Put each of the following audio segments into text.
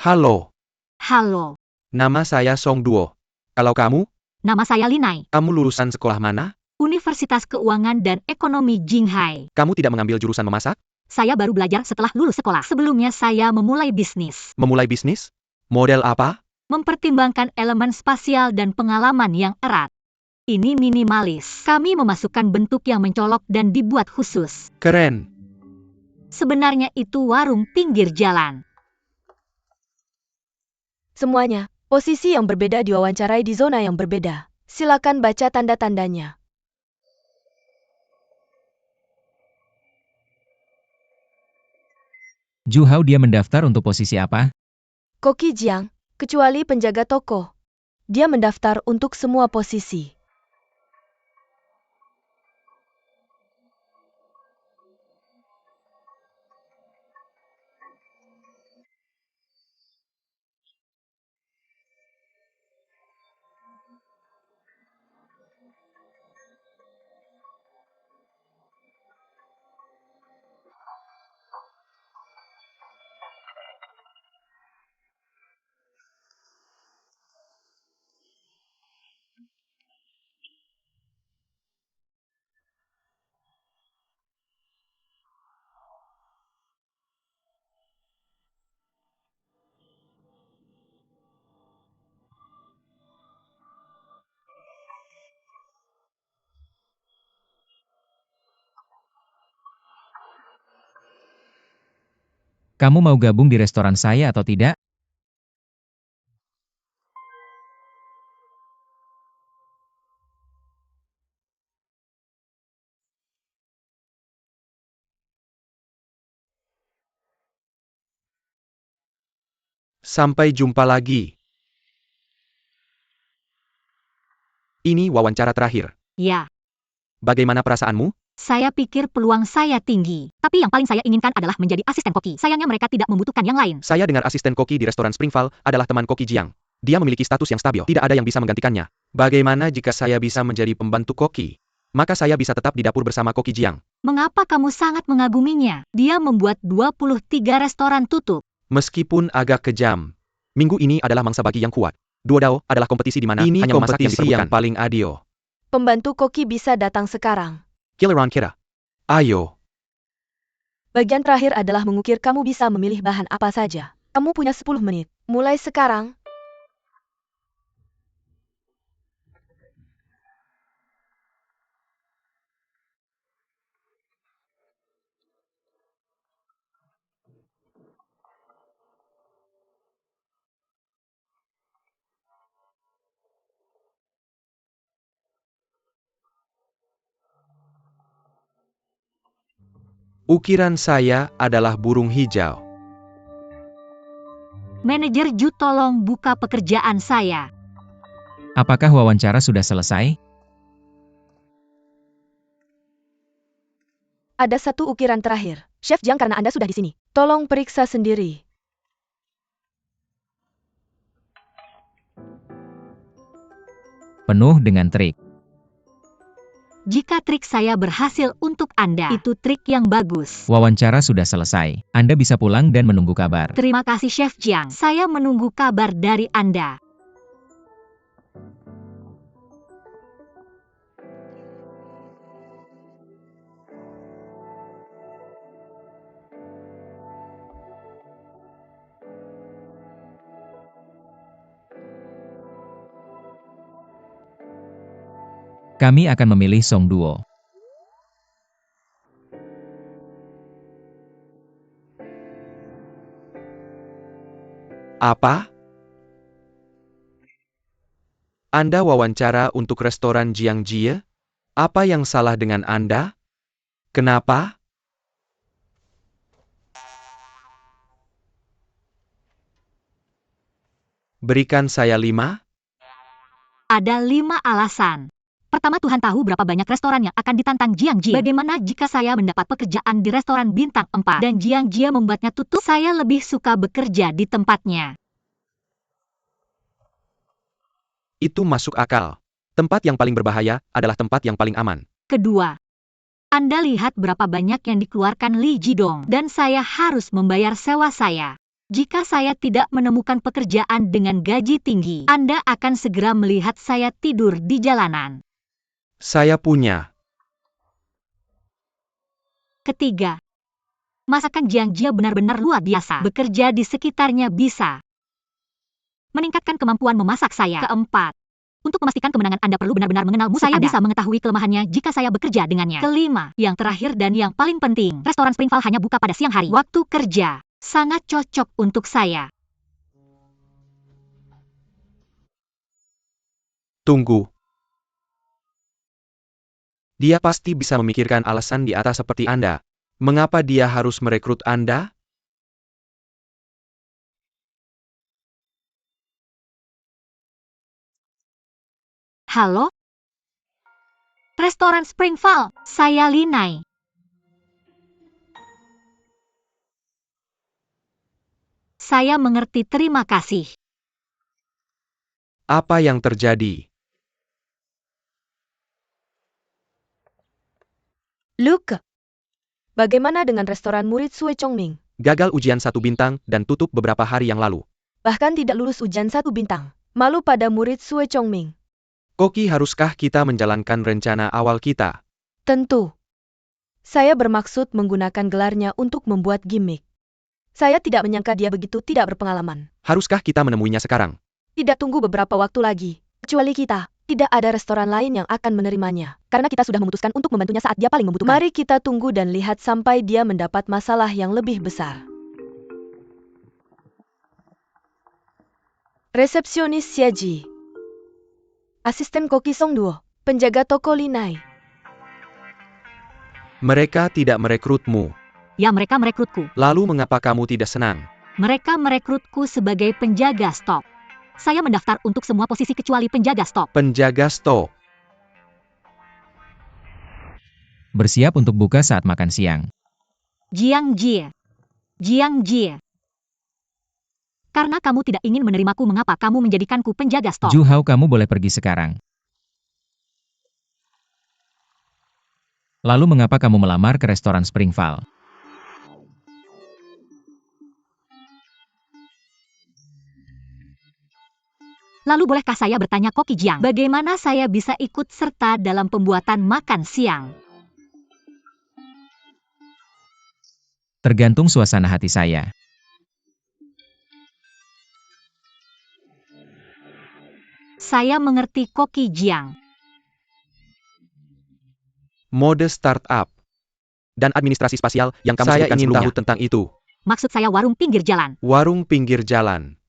Halo, Halo, nama saya Song Duo. Kalau kamu, nama saya Linai. kamu lulusan sekolah mana? Universitas Keuangan dan Ekonomi Jinghai. Kamu tidak mengambil jurusan memasak? Saya baru belajar setelah lulus sekolah. Sebelumnya saya memulai bisnis. Memulai bisnis? Model apa? Mempertimbangkan elemen spasial dan pengalaman yang erat. Ini minimalis. Kami memasukkan bentuk yang mencolok dan dibuat khusus. Keren. Sebenarnya itu warung pinggir jalan. Semuanya, posisi yang berbeda diwawancarai di zona yang berbeda. Silakan baca tanda-tandanya. Ju Hao dia mendaftar untuk posisi apa? Koki Jiang, kecuali penjaga toko. Dia mendaftar untuk semua posisi. Kamu mau gabung di restoran saya atau tidak? Sampai jumpa lagi. Ini wawancara terakhir. Ya, Bagaimana perasaanmu? saya pikir peluang saya tinggi. Tapi yang paling saya inginkan adalah menjadi asisten koki. Sayangnya mereka tidak membutuhkan yang lain. Saya dengar asisten koki di restoran Springval adalah teman koki Jiang. Dia memiliki status yang stabil. Tidak ada yang bisa menggantikannya. Bagaimana jika saya bisa menjadi pembantu koki? Maka saya bisa tetap di dapur bersama koki Jiang. Mengapa kamu sangat mengaguminya? Dia membuat 23 restoran tutup. Meskipun agak kejam, minggu ini adalah mangsa bagi yang kuat. Duo Dao adalah kompetisi di mana ini hanya memasak kompetisi yang yang paling adil. Pembantu koki bisa datang sekarang. Killeron kira. Ayo. Bagian terakhir adalah mengukir. Kamu bisa memilih bahan apa saja. Kamu punya 10 menit. Mulai sekarang. Ukiran saya adalah burung hijau. Manajer Ju, tolong buka pekerjaan saya. Apakah wawancara sudah selesai? Ada satu ukiran terakhir. Chef Jiang, karena Anda sudah di sini, tolong periksa sendiri. Penuh dengan trik. Jika trik saya berhasil untuk Anda, itu trik yang bagus. Wawancara sudah selesai. Anda bisa pulang dan menunggu kabar. Terima kasih Chef Jiang. Saya menunggu kabar dari Anda. Kami akan memilih Song Duo. Apa? Anda wawancara untuk restoran Jiang Jie? Apa yang salah dengan Anda? Kenapa? Berikan saya 5? Ada 5 alasan. Pertama, Tuhan tahu berapa banyak restoran yang akan ditantang Jiang Jie. Bagaimana jika saya mendapat pekerjaan di restoran bintang 4 dan Jiang Jie membuatnya tutup? Saya lebih suka bekerja di tempatnya. Itu masuk akal. Tempat yang paling berbahaya adalah tempat yang paling aman. Kedua, Anda lihat berapa banyak yang dikeluarkan Li Jidong dan saya harus membayar sewa saya. Jika saya tidak menemukan pekerjaan dengan gaji tinggi, Anda akan segera melihat saya tidur di jalanan. Saya punya. Ketiga, masakan Jiang Jia benar-benar luar biasa. Bekerja di sekitarnya bisa meningkatkan kemampuan memasak saya. Keempat, untuk memastikan kemenangan Anda perlu benar-benar mengenal musuh Anda. Saya bisa mengetahui kelemahannya jika saya bekerja dengannya. Kelima, yang terakhir dan yang paling penting, restoran Springval hanya buka pada siang hari. Waktu kerja sangat cocok untuk saya. Tunggu. Dia pasti bisa memikirkan alasan di atas seperti Anda. Mengapa dia harus merekrut Anda? Halo? Restoran Springval, saya Linai. Saya mengerti, terima kasih. Apa yang terjadi? Luke, bagaimana dengan restoran murid Sue Chongming? Gagal ujian 1 bintang dan tutup beberapa hari yang lalu. Bahkan tidak lulus ujian 1 bintang. Malu pada murid Sue Chongming. Koki, haruskah kita menjalankan rencana awal kita? Tentu. Saya bermaksud menggunakan gelarnya untuk membuat gimmick. Saya tidak menyangka dia begitu tidak berpengalaman. Haruskah kita menemuinya sekarang? Tidak tunggu beberapa waktu lagi. Kecuali kita, tidak ada restoran lain yang akan menerimanya. Karena kita sudah memutuskan untuk membantunya saat dia paling membutuhkan. Mari kita tunggu dan lihat sampai dia mendapat masalah yang lebih besar. Resepsionis Xiaji. Asisten Koki Song Duo. Penjaga toko Linai. Mereka tidak merekrutmu. Ya, mereka merekrutku. Lalu mengapa kamu tidak senang? Mereka merekrutku sebagai penjaga stok. Saya mendaftar untuk semua posisi kecuali penjaga stok. Penjaga stok. Bersiap untuk buka saat makan siang. Jiang Jie. Jiang Jie. Karena kamu tidak ingin menerimaku, mengapa kamu menjadikanku penjaga stok? Ju Hao, kamu boleh pergi sekarang. Lalu mengapa kamu melamar ke restoran Springval? Lalu bolehkah saya bertanya, Koki Jiang, bagaimana saya bisa ikut serta dalam pembuatan makan siang? Tergantung suasana hati saya. Saya mengerti, Koki Jiang. Mode startup. Dan administrasi spasial yang kamu Saya sebutkan ingin sebelumnya. tahu Tentang itu. Maksud saya warung pinggir jalan. Warung pinggir jalan.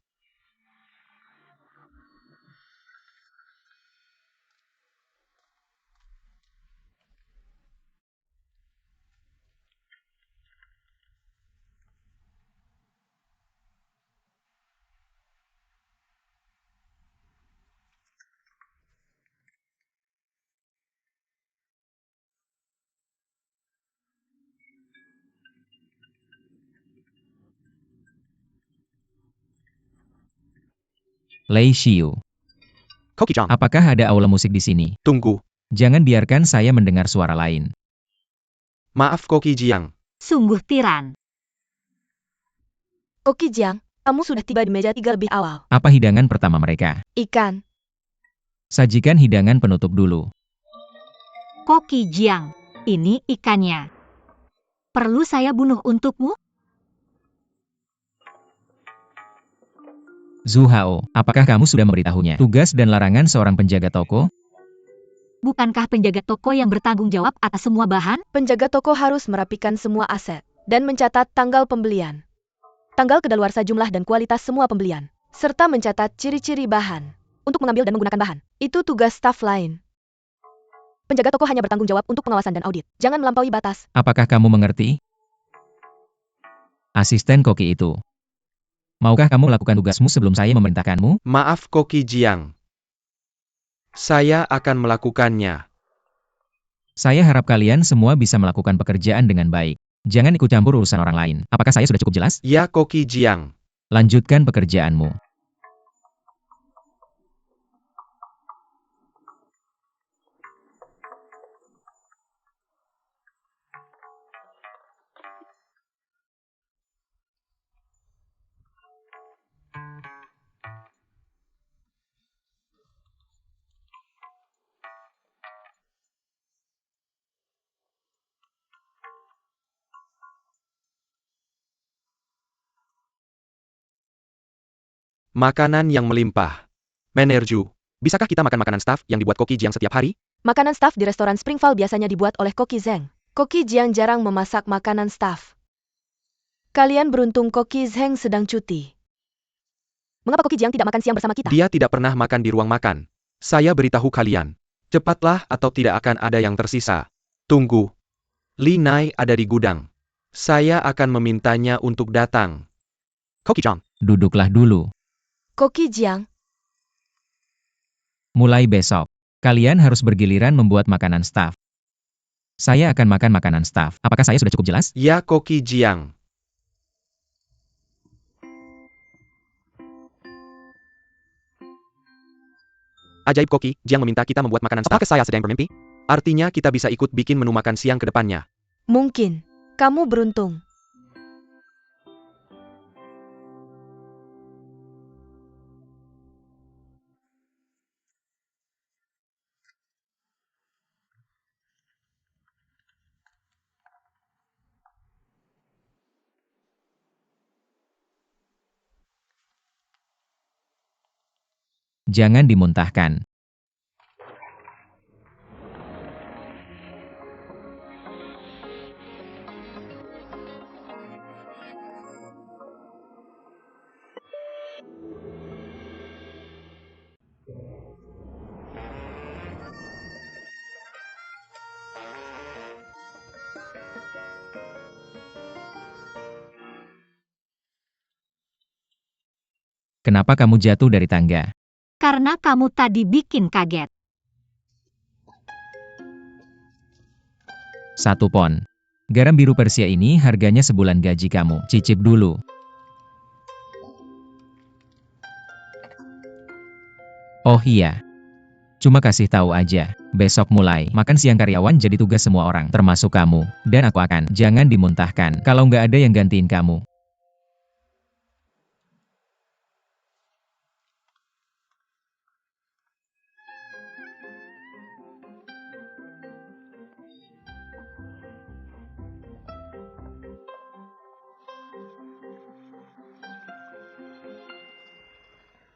Lei Xiu. Koki Jiang. Apakah ada aula musik di sini? Tunggu. Jangan biarkan saya mendengar suara lain. Maaf, Koki Jiang. Sungguh tiran. Koki Jiang, kamu sudah tiba di meja 3 lebih awal. Apa hidangan pertama mereka? Ikan. Sajikan hidangan penutup dulu. Koki Jiang, ini ikannya. Perlu saya bunuh untukmu? Zhu Hao, apakah kamu sudah memberitahunya tugas dan larangan seorang penjaga toko? Bukankah penjaga toko yang bertanggung jawab atas semua bahan? Penjaga toko harus merapikan semua aset dan mencatat tanggal pembelian, tanggal kedaluarsa jumlah dan kualitas semua pembelian, serta mencatat ciri-ciri bahan untuk mengambil dan menggunakan bahan. Itu tugas staf lain. Penjaga toko hanya bertanggung jawab untuk pengawasan dan audit. Jangan melampaui batas. Apakah kamu mengerti? Asisten koki itu. Maukah kamu lakukan tugasmu sebelum saya memerintahkanmu? Maaf, Koki Jiang. Saya akan melakukannya. Saya harap kalian semua bisa melakukan pekerjaan dengan baik. Jangan ikut campur urusan orang lain. Apakah saya sudah cukup jelas? Ya, Koki Jiang. Lanjutkan pekerjaanmu. Makanan yang melimpah. Menerju, bisakah kita makan makanan staff yang dibuat Koki Jiang setiap hari? Makanan staf di restoran Springval biasanya dibuat oleh Koki Zheng. Koki Jiang jarang memasak makanan staf. Kalian beruntung Koki Zheng sedang cuti. Mengapa Koki Jiang tidak makan siang bersama kita? Dia tidak pernah makan di ruang makan. Saya beritahu kalian. Cepatlah atau tidak akan ada yang tersisa. Tunggu. Li Nai ada di gudang. Saya akan memintanya untuk datang. Koki Jiang. Duduklah dulu. Koki Jiang, Mulai besok, kalian harus bergiliran membuat makanan staff. Saya akan makan makanan staff. Apakah saya sudah cukup jelas? Ya Koki Jiang. Ajaib Koki, Jiang meminta kita membuat makanan staff. Apakah saya sedang bermimpi? Artinya kita bisa ikut bikin menu makan siang ke depannya. mungkin. Kamu beruntung. Jangan dimuntahkan. Kenapa kamu jatuh dari tangga? Karena kamu tadi bikin kaget. 1 pon. Garam biru Persia ini harganya sebulan gaji kamu. Cicip dulu. Oh iya. Cuma kasih tahu aja. Besok mulai, makan siang karyawan jadi tugas semua orang, termasuk kamu. Dan aku akan. Jangan dimuntahkan. Kalau nggak ada yang gantiin kamu.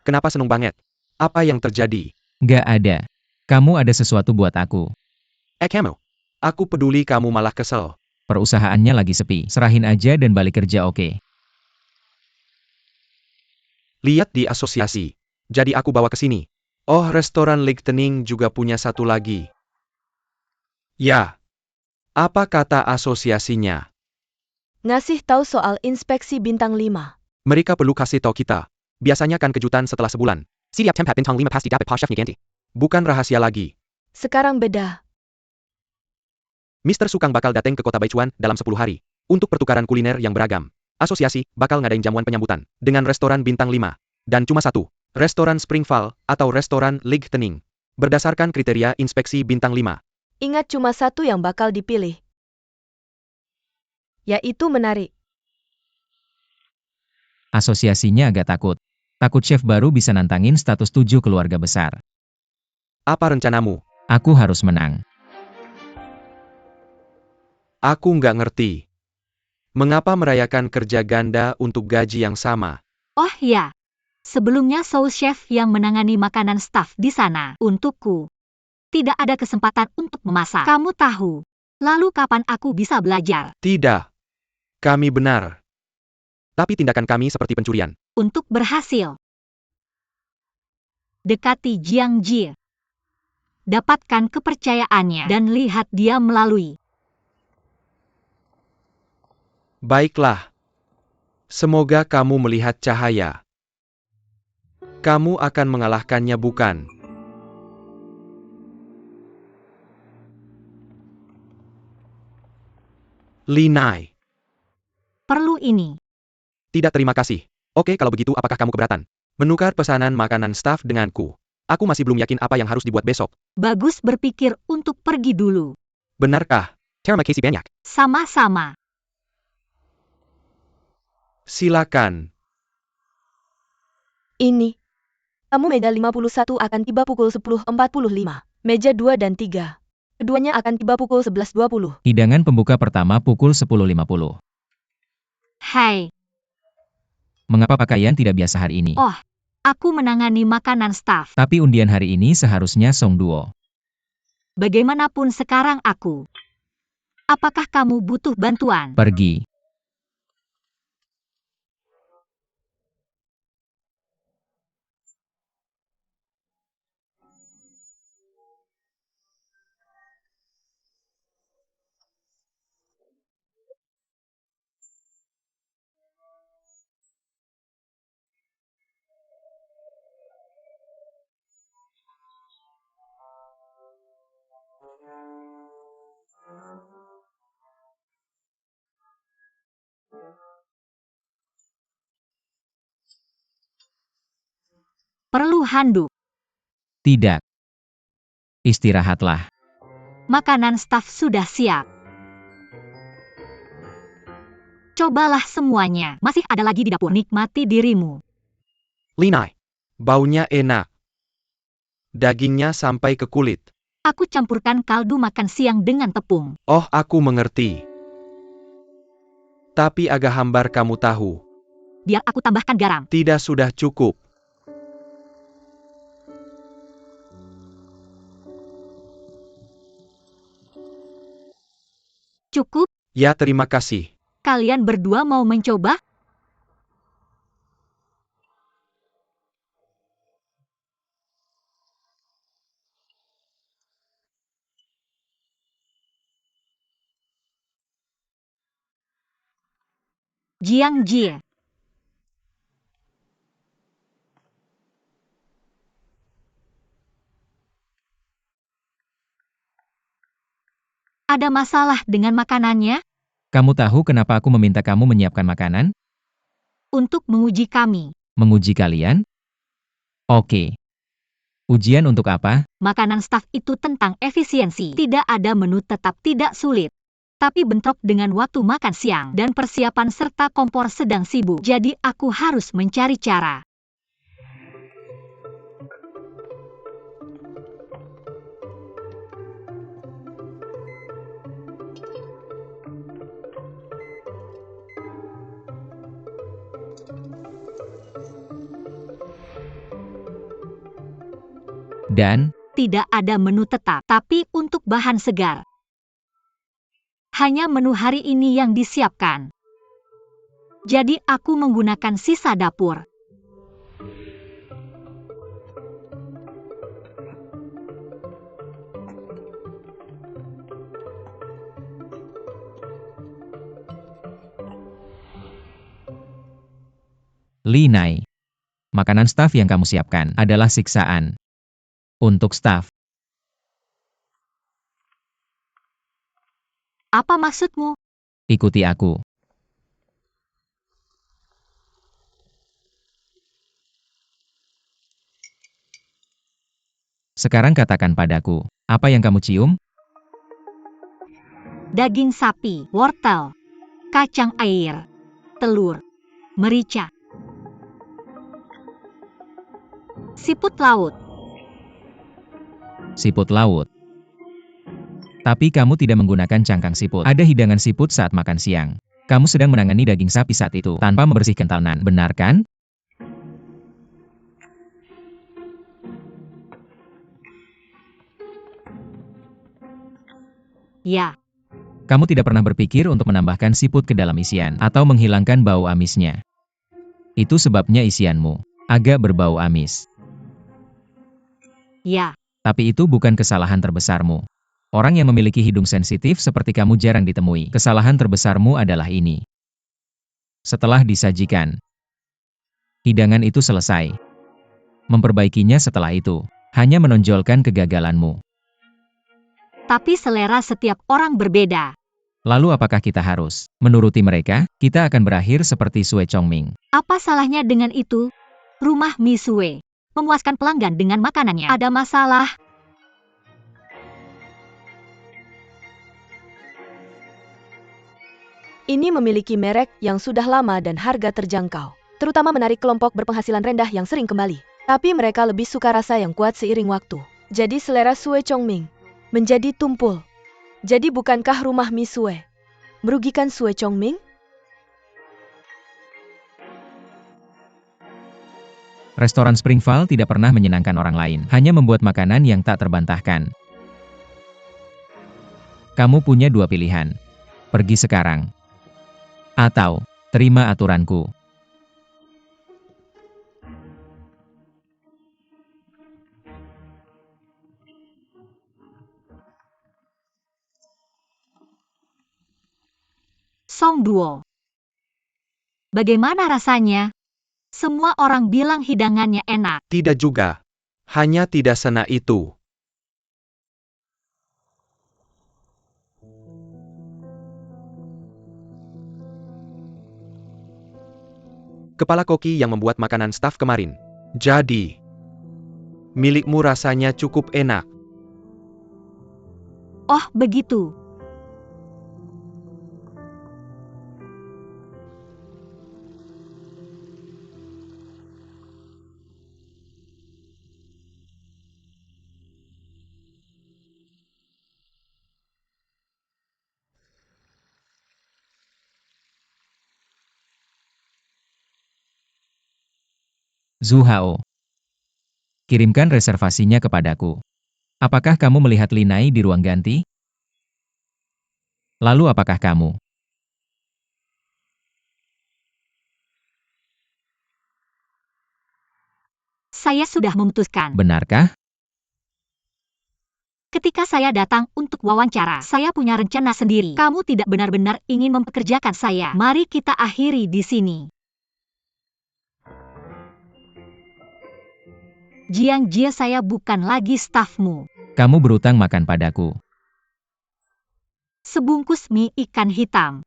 Kenapa seneng banget? Apa yang terjadi? Nggak ada. Kamu ada sesuatu buat aku. Kamu. Aku peduli kamu malah kesel. Perusahaannya lagi sepi. Serahin aja dan balik kerja oke? Lihat di asosiasi. Jadi aku bawa ke sini. Oh, restoran Lightening juga punya satu lagi. Ya. Apa kata asosiasinya? Ngasih tahu soal inspeksi bintang 5. Mereka perlu kasih tahu kita. Biasanya kan kejutan setelah sebulan. Siap tempat bintang 5 pasti dapat pas chefnya ganti. Bukan rahasia lagi. Sekarang beda. Mr. Sukang bakal datang ke kota Baichuan dalam 10 hari. Untuk pertukaran kuliner yang beragam. Asosiasi bakal ngadain jamuan penyambutan. Dengan restoran bintang 5. Dan cuma satu. Restoran Springval atau restoran Lightening. Berdasarkan kriteria inspeksi bintang 5. Ingat cuma satu yang bakal dipilih. Yaitu menarik. Asosiasinya agak takut. Takut chef baru bisa nantangin status 7 keluarga besar. Apa rencanamu? Aku harus menang. Aku nggak ngerti. Mengapa merayakan kerja ganda untuk gaji yang sama? Oh ya. Sebelumnya sous chef yang menangani makanan staff di sana untukku. Tidak ada kesempatan untuk memasak. Kamu tahu. Lalu kapan aku bisa belajar? Tidak. Kami benar. Tapi tindakan kami seperti pencurian. Untuk berhasil. Dekati Jiang Ji. Dapatkan kepercayaannya dan lihat dia melalui. Baiklah. Semoga kamu melihat cahaya. Kamu akan mengalahkannya bukan? Li Nai. Perlu ini. Tidak terima kasih. Oke kalau begitu apakah kamu keberatan? Menukar pesanan makanan staff denganku. Aku masih belum yakin apa yang harus dibuat besok. Bagus berpikir untuk pergi dulu. Benarkah? Terima kasih banyak. Sama-sama. Silakan. Ini. Tamu meja 51 akan tiba pukul 10.45. Meja 2 dan 3. Keduanya akan tiba pukul 11.20. Hidangan pembuka pertama pukul 10.50. Hai. Mengapa pakaian tidak biasa hari ini? Oh. Aku menangani makanan staf. Tapi undian hari ini seharusnya Song Duo. Bagaimanapun sekarang aku. Apakah kamu butuh bantuan? Pergi. Perlu handuk. Tidak. Istirahatlah. Makanan staf sudah siap. Cobalah semuanya. Masih ada lagi di dapur. Nikmati dirimu. Linai. Baunya enak. Dagingnya sampai ke kulit. Aku campurkan kaldu makan siang dengan tepung. Oh, aku mengerti. Tapi agak hambar kamu tahu. Biar aku tambahkan garam. Tidak, sudah cukup. Cukup? Ya, terima kasih. Kalian berdua mau mencoba? Jiang Jie. Ada masalah dengan makanannya? Kamu tahu kenapa aku meminta kamu menyiapkan makanan? Untuk menguji kami. Menguji kalian? Oke. Ujian untuk apa? Makanan staf itu tentang efisiensi. Tidak ada menu tetap, tidak sulit. Tapi bentrok dengan waktu makan siang dan persiapan serta kompor sedang sibuk. Jadi aku harus mencari cara. Dan, Tidak ada menu tetap, tapi untuk bahan segar. Hanya menu hari ini yang disiapkan. Jadi aku menggunakan sisa dapur. Linai. Makanan staf yang kamu siapkan adalah siksaan. Untuk staf. Apa maksudmu? Ikuti aku. Sekarang katakan padaku, apa yang kamu cium? Daging sapi, wortel, kacang air, telur, merica, siput laut. Siput laut. Tapi kamu tidak menggunakan cangkang siput. Ada hidangan siput saat makan siang. Kamu sedang menangani daging sapi saat itu, tanpa membersihkan tanan, benar kan? Ya, Kamu tidak pernah berpikir untuk menambahkan siput ke dalam isian, atau menghilangkan bau amisnya. Itu sebabnya isianmu agak berbau amis. ya. Tapi itu bukan kesalahan terbesarmu. Orang yang memiliki hidung sensitif seperti kamu jarang ditemui. Kesalahan terbesarmu adalah ini. Setelah disajikan, hidangan itu selesai. Memperbaikinya setelah itu, hanya menonjolkan kegagalanmu. Tapi selera setiap orang berbeda. Lalu apakah kita harus menuruti mereka? Kita akan berakhir seperti Sue Chongming. Apa salahnya dengan itu? Rumah Misue. Memuaskan pelanggan dengan makanannya. Ada masalah? Ini memiliki merek yang sudah lama dan harga terjangkau. Terutama menarik kelompok berpenghasilan rendah yang sering kembali. Tapi mereka lebih suka rasa yang kuat seiring waktu. Jadi selera Sue Chongming menjadi tumpul. Jadi bukankah rumah Misue merugikan Sue Chongming? Restoran Springval tidak pernah menyenangkan orang lain, hanya membuat makanan yang tak terbantahkan. Kamu punya dua pilihan. Pergi sekarang. Atau, terima aturanku. Song Duo. Bagaimana rasanya? Semua orang bilang hidangannya enak. Tidak juga. Hanya tidak sena itu. Kepala koki yang membuat makanan staf kemarin. Jadi, milikmu rasanya cukup enak. Oh, begitu. Zhu Hao. Kirimkan reservasinya kepadaku. Apakah kamu melihat Linai di ruang ganti? Lalu apakah kamu? Saya sudah memutuskan. Benarkah? Ketika saya datang untuk wawancara, saya punya rencana sendiri. Kamu tidak benar-benar ingin mempekerjakan saya. Mari kita akhiri di sini. Jiang Jie, saya bukan lagi stafmu. Kamu berutang makan padaku. Sebungkus mie ikan hitam.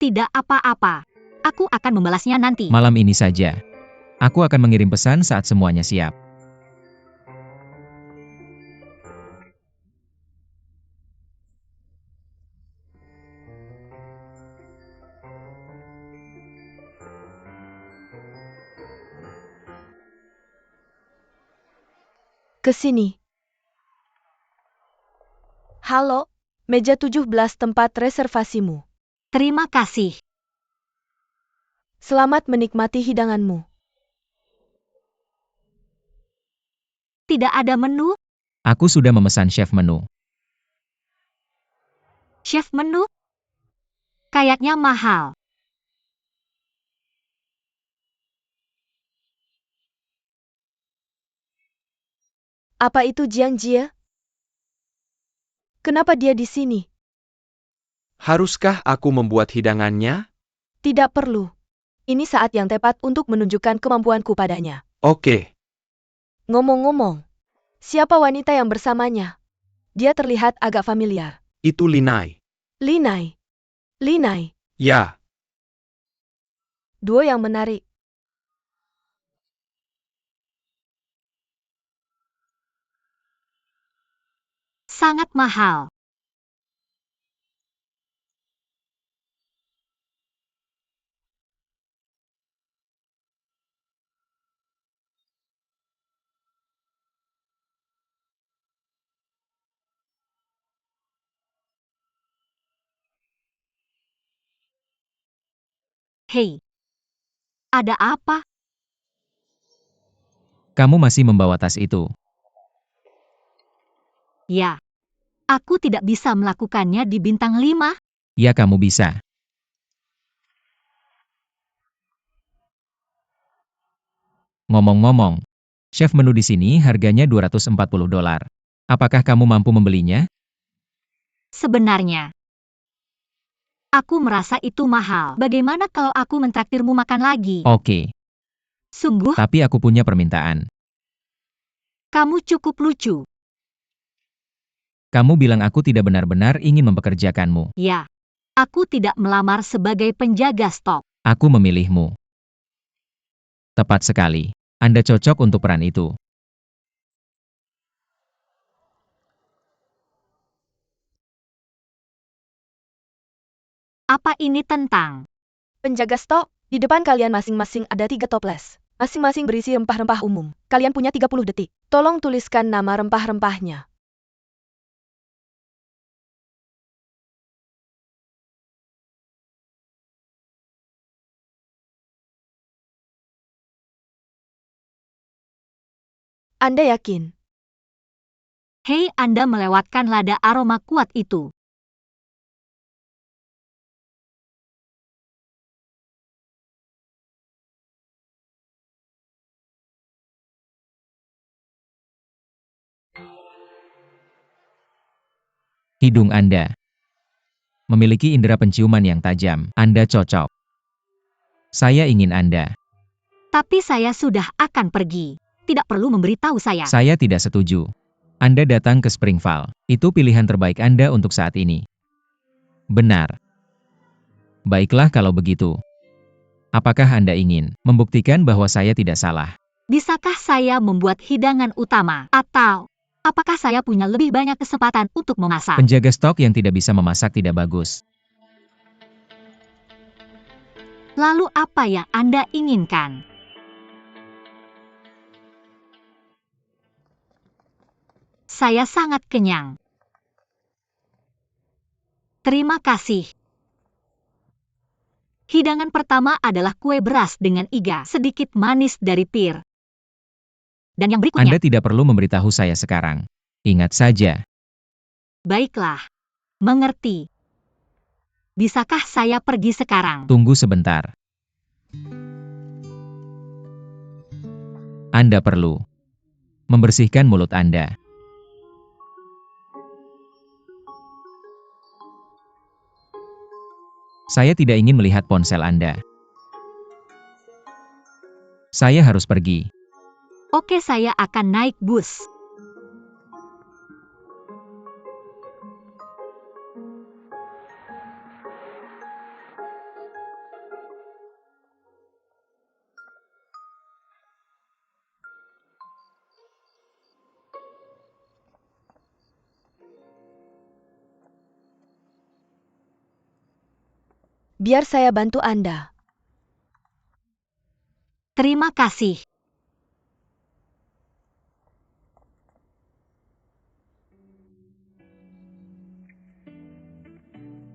Tidak apa-apa. Aku akan membalasnya nanti. Malam ini saja. Aku akan mengirim pesan saat semuanya siap. Ke sini. Halo, meja 17 tempat reservasimu. Terima kasih. Selamat menikmati hidanganmu. Tidak ada menu? Aku sudah memesan chef menu. Chef menu? Kayaknya mahal. Apa itu Jiang Jie? Kenapa dia di sini? Haruskah aku membuat hidangannya? Tidak perlu. Ini saat yang tepat untuk menunjukkan kemampuanku padanya. Oke. Ngomong-ngomong, siapa wanita yang bersamanya? Dia terlihat agak familiar. Itu Linai. Linai. Linai. Ya. Duo yang menarik. Sangat mahal. Hei. Ada apa? Kamu masih membawa tas itu. Ya. Aku tidak bisa melakukannya di bintang 5. Ya, kamu bisa. Ngomong-ngomong, chef menu di sini harganya $240. Apakah kamu mampu membelinya? Sebenarnya, aku merasa itu mahal. Bagaimana kalau aku mentraktirmu makan lagi? Oke, Sungguh, tapi aku punya permintaan. kamu cukup lucu. Kamu bilang aku tidak benar-benar ingin mempekerjakanmu. Ya. Aku tidak melamar sebagai penjaga stok. Aku memilihmu. Tepat sekali. Anda cocok untuk peran itu. Apa ini tentang? Penjaga stok, di depan kalian masing-masing ada 3 toples. Masing-masing berisi rempah-rempah umum. Kalian punya 30 detik. Tolong tuliskan nama rempah-rempahnya. Anda yakin? Hei, Anda melewatkan lada aroma kuat itu. Hidung Anda memiliki indera penciuman yang tajam. Anda cocok. Saya ingin Anda. Tapi saya sudah akan pergi. Tidak perlu memberitahu saya. Saya tidak setuju. Anda datang ke Springvale. Itu pilihan terbaik Anda untuk saat ini. Benar. Baiklah kalau begitu. Apakah Anda ingin membuktikan bahwa saya tidak salah? Bisakah saya membuat hidangan utama? Atau apakah saya punya lebih banyak kesempatan untuk memasak? Penjaga stok yang tidak bisa memasak tidak bagus. Lalu apa yang Anda inginkan? Saya sangat kenyang. Terima kasih. Hidangan pertama adalah kue beras dengan iga, sedikit manis dari pir. Dan yang berikutnya, Anda tidak perlu memberitahu saya sekarang. Ingat saja, baiklah, mengerti. Bisakah saya pergi sekarang? tunggu sebentar. Anda perlu membersihkan mulut Anda. Saya tidak ingin melihat ponsel Anda. Saya harus pergi. Oke, saya akan naik bus. Biar saya bantu Anda. Terima kasih.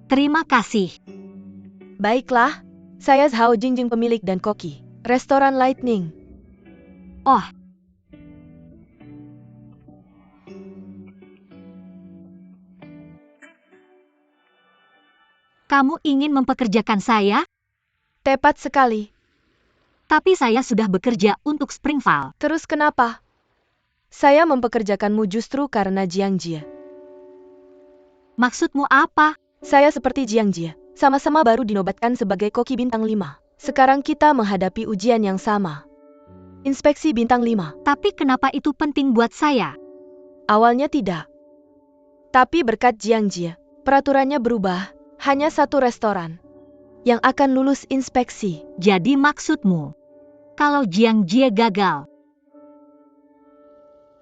Terima kasih. Baiklah, saya Zhao Jingjing pemilik dan koki restoran Lightning. Oh, kamu ingin mempekerjakan saya? Tepat sekali. Tapi saya sudah bekerja untuk Springvale. Terus kenapa? Saya mempekerjakanmu justru karena Jiang Jie. Maksudmu apa? Saya seperti Jiang Jie, sama-sama baru dinobatkan sebagai koki bintang 5. Sekarang kita menghadapi ujian yang sama. Inspeksi bintang 5. Tapi kenapa itu penting buat saya? Awalnya tidak. Tapi berkat Jiang Jie, peraturannya berubah. Hanya satu restoran yang akan lulus inspeksi. Jadi maksudmu, kalau Jiang Jie gagal,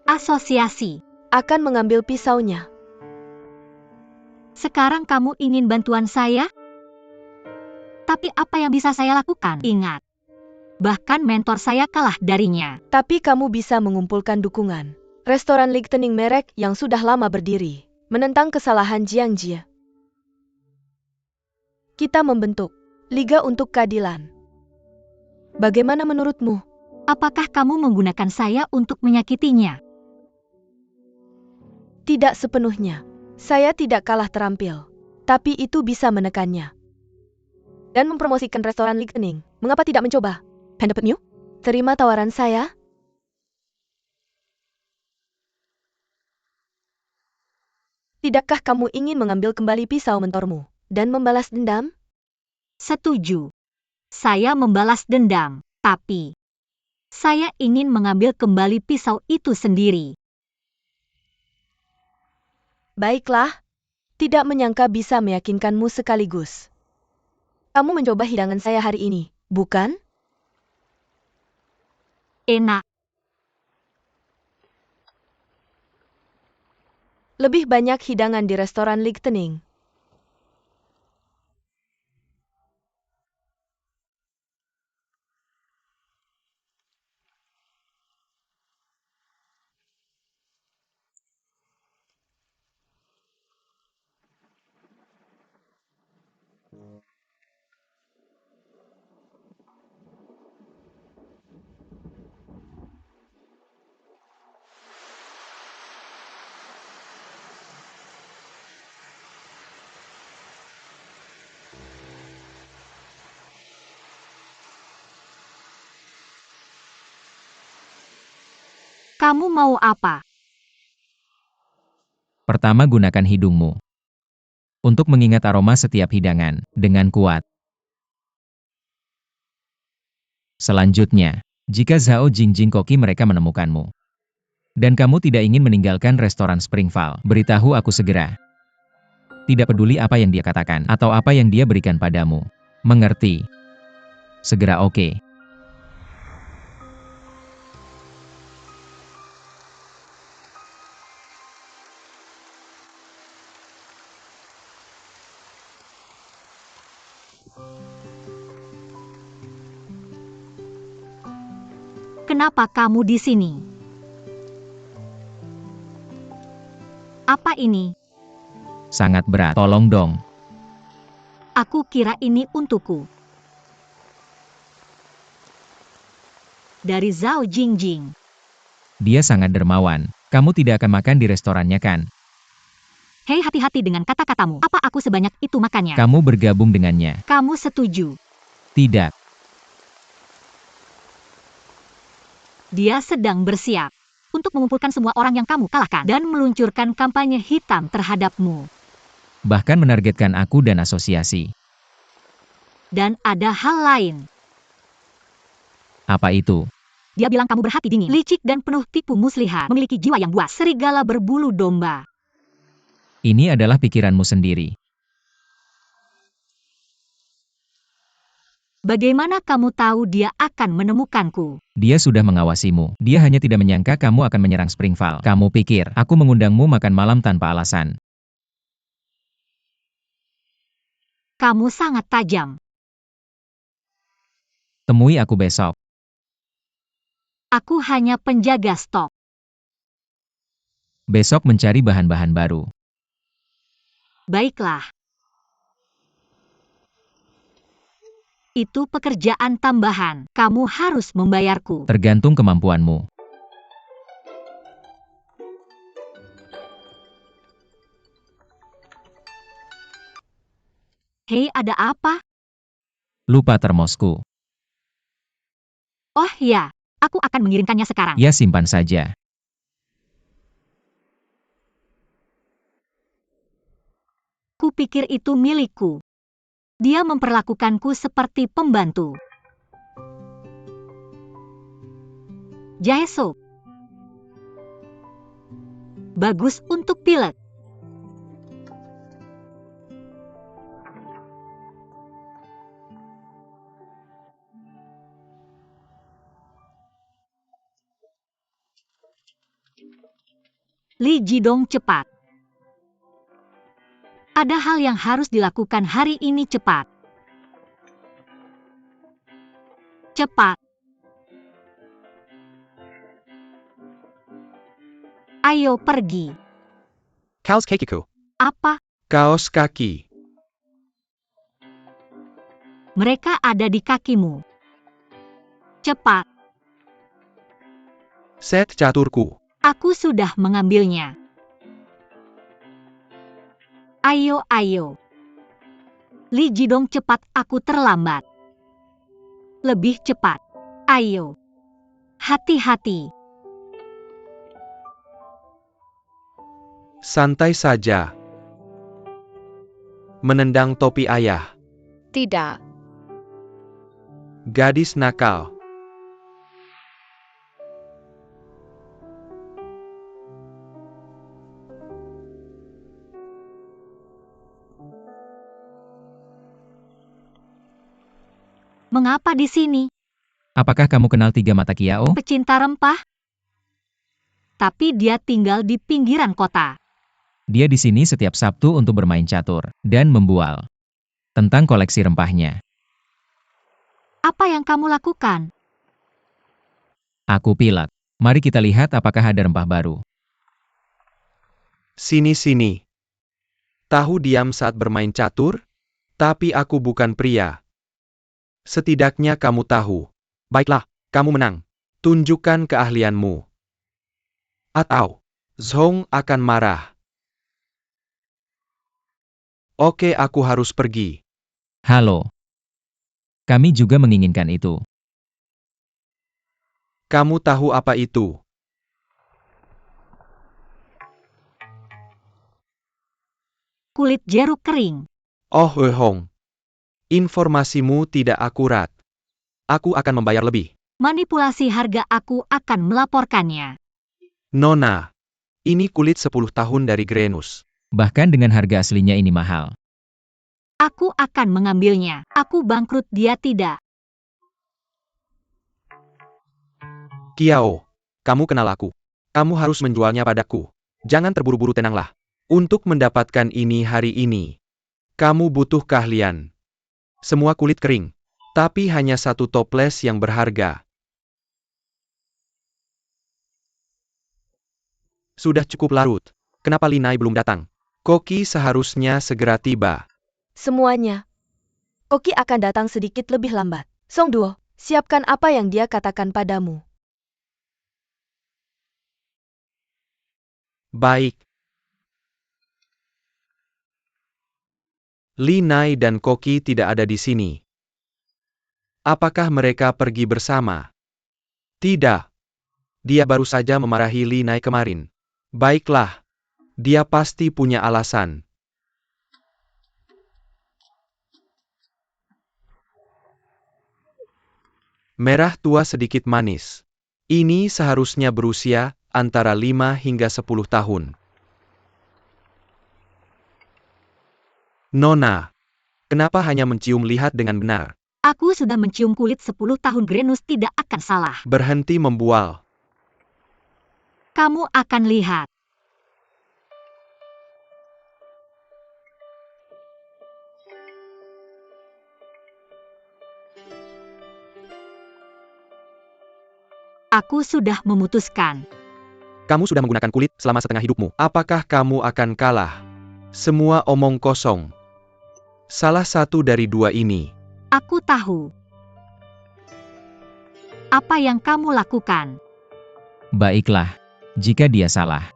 asosiasi Akan mengambil pisaunya. sekarang kamu ingin bantuan saya? Tapi apa yang bisa saya lakukan? Ingat, bahkan mentor saya kalah darinya. Tapi kamu bisa mengumpulkan dukungan. Restoran Lightning merek yang sudah lama berdiri, menentang kesalahan Jiang Jie. Kita membentuk Liga untuk Keadilan. Bagaimana menurutmu? Apakah kamu menggunakan saya untuk menyakitinya? Tidak sepenuhnya. Saya tidak kalah terampil. Tapi itu bisa menekannya. Dan mempromosikan restoran Lightning. Mengapa tidak mencoba? Pendapat New? Terima tawaran saya? Tidakkah kamu ingin mengambil kembali pisau mentormu dan membalas dendam? Setuju. Saya membalas dendam, tapi saya ingin mengambil kembali pisau itu sendiri. Baiklah. Tidak menyangka bisa meyakinkanmu sekaligus. Kamu mencoba hidangan saya hari ini, bukan? Enak. Lebih banyak hidangan di restoran Lightning. Kamu mau apa? Pertama, gunakan hidungmu untuk mengingat aroma setiap hidangan dengan kuat. Selanjutnya, jika Zhao Jingjing Koki mereka menemukanmu, dan kamu tidak ingin meninggalkan restoran Springval, beritahu aku segera. Tidak peduli apa yang dia katakan atau apa yang dia berikan padamu. Mengerti? Segera oke. Kenapa kamu di sini? Apa ini? Sangat berat, tolong dong. Aku kira ini untukku. Dari Zhao Jingjing. Dia sangat dermawan. Kamu tidak akan makan di restorannya kan? Hei, hati-hati dengan kata-katamu. Apa aku sebanyak itu makannya? Kamu bergabung dengannya. Kamu setuju? Tidak. Dia sedang bersiap untuk mengumpulkan semua orang yang kamu kalahkan dan meluncurkan kampanye hitam terhadapmu. Bahkan menargetkan aku dan asosiasi. Dan ada hal lain. Apa itu? Dia bilang kamu berhati dingin, licik dan penuh tipu muslihat, memiliki jiwa yang buas, serigala berbulu domba. Ini adalah pikiranmu sendiri. Bagaimana kamu tahu dia akan menemukanku? Dia sudah mengawasimu. Dia hanya tidak menyangka kamu akan menyerang Springval. Kamu pikir aku mengundangmu makan malam tanpa alasan. Kamu sangat tajam. Temui aku besok. Aku hanya penjaga stok. Besok mencari bahan-bahan baru. Baiklah. Itu pekerjaan tambahan. Kamu harus membayarku. Tergantung kemampuanmu. Hei, ada apa? Lupa termosku. Oh ya, aku akan mengirimkannya sekarang. Ya, simpan saja. Kupikir itu milikku. Dia memperlakukanku seperti pembantu. Jahe sup. Bagus untuk pilek. Li Jidong cepat. Ada hal yang harus dilakukan hari ini cepat. Cepat. Ayo pergi. Kaos kakiku. Apa? Kaos kaki. Mereka ada di kakimu. Cepat. Set caturku. Aku sudah mengambilnya. Ayo, ayo. Li Jidong cepat, aku terlambat. Lebih cepat. Ayo. Hati-hati. Santai saja. Menendang topi ayah. Tidak. Gadis nakal. Mengapa di sini? Apakah kamu kenal Tiga Mata Kiao? Pecinta rempah? Tapi dia tinggal di pinggiran kota. Dia di sini setiap Sabtu untuk bermain catur dan membual tentang koleksi rempahnya. Apa yang kamu lakukan? Aku pilek. Mari kita lihat apakah ada rempah baru. Sini-sini. Tahu diam saat bermain catur? Tapi aku bukan pria. Setidaknya kamu tahu. Baiklah, kamu menang. Tunjukkan keahlianmu. Atau, Zhong akan marah. Oke, aku harus pergi. Halo. Kami juga menginginkan itu. Kamu tahu apa itu? kulit jeruk kering. Oh Hong, informasimu tidak akurat. Aku akan membayar lebih. Manipulasi harga, aku akan melaporkannya. Nona, ini kulit 10 tahun dari Grenus. Bahkan dengan harga aslinya ini mahal. Aku akan mengambilnya. Aku bangkrut, dia tidak. Kiao, kamu kenal aku. Kamu harus menjualnya padaku. Jangan terburu-buru, tenanglah. Untuk mendapatkan ini hari ini, kamu butuh keahlian. Semua kulit kering. Tapi hanya satu toples yang berharga. Sudah cukup larut. Kenapa Linai belum datang? Koki seharusnya segera tiba. Semuanya. Koki akan datang sedikit lebih lambat. Song Duo, siapkan apa yang dia katakan padamu. Baik. Linai dan Koki tidak ada di sini. Apakah mereka pergi bersama? Tidak. Dia baru saja memarahi Linai kemarin. Baiklah. Dia pasti punya alasan. Merah tua sedikit manis. Ini seharusnya berusia antara 5 hingga 10 tahun. Nona, kenapa hanya mencium lihat dengan benar? Aku sudah mencium kulit 10 tahun. Grenus tidak akan salah. Berhenti membual. Kamu akan lihat. Aku sudah memutuskan. Kamu sudah menggunakan kulit selama setengah hidupmu. Apakah kamu akan kalah? Semua omong kosong. Salah satu dari dua ini. Aku tahu. Apa yang kamu lakukan? Baiklah, jika dia salah.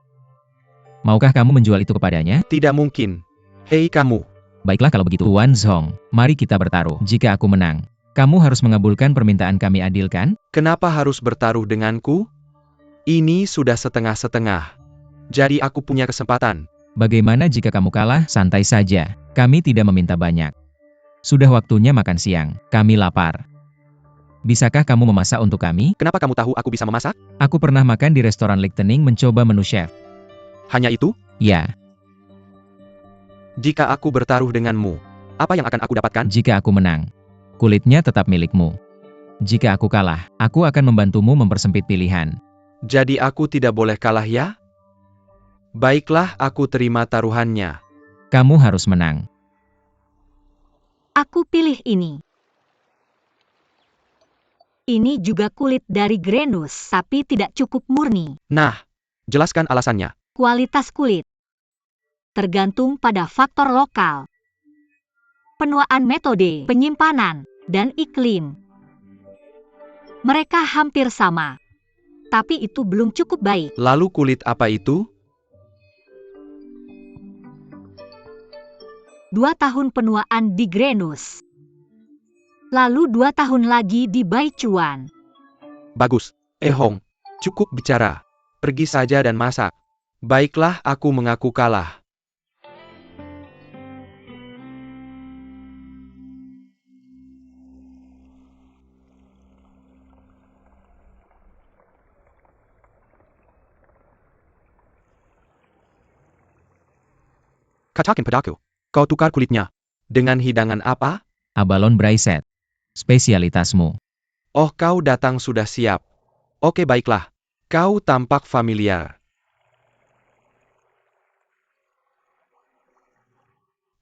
Maukah kamu menjual itu kepadanya? Tidak mungkin. Hei kamu. Baiklah kalau begitu, Wan Zhong. Mari kita bertaruh. Jika aku menang, kamu harus mengabulkan permintaan kami, adil kan? Kenapa harus bertaruh denganku? Ini sudah setengah-setengah. Jadi aku punya kesempatan. Bagaimana jika kamu kalah? Santai saja. Kami tidak meminta banyak. Sudah waktunya makan siang. Kami lapar. Bisakah kamu memasak untuk kami? Kenapa kamu tahu aku bisa memasak? Aku pernah makan di restoran Lichtenning mencoba menu chef. Hanya itu? Ya, Jika aku bertaruh denganmu, apa yang akan aku dapatkan? jika aku menang, kulitnya tetap milikmu. Jika aku kalah, aku akan membantumu mempersempit pilihan. Jadi aku tidak boleh kalah ya? Baiklah, aku terima taruhannya. Kamu harus menang. Aku pilih ini. Ini juga kulit dari Grenus, tapi tidak cukup murni. Nah, jelaskan alasannya. Kualitas kulit tergantung pada faktor lokal, penuaan, metode penyimpanan, dan iklim. Mereka hampir sama, tapi itu belum cukup baik. Lalu kulit apa itu? 2 tahun penuaan di Grenus. Lalu 2 tahun lagi di Baichuan. Bagus. Hong, cukup bicara. Pergi saja dan masak. Baiklah, aku mengaku kalah. Katakan padaku, kau tukar kulitnya. Dengan hidangan apa? Abalon Braiset. Spesialitasmu. Oh, kau datang sudah siap. Oke, baiklah. Kau tampak familiar.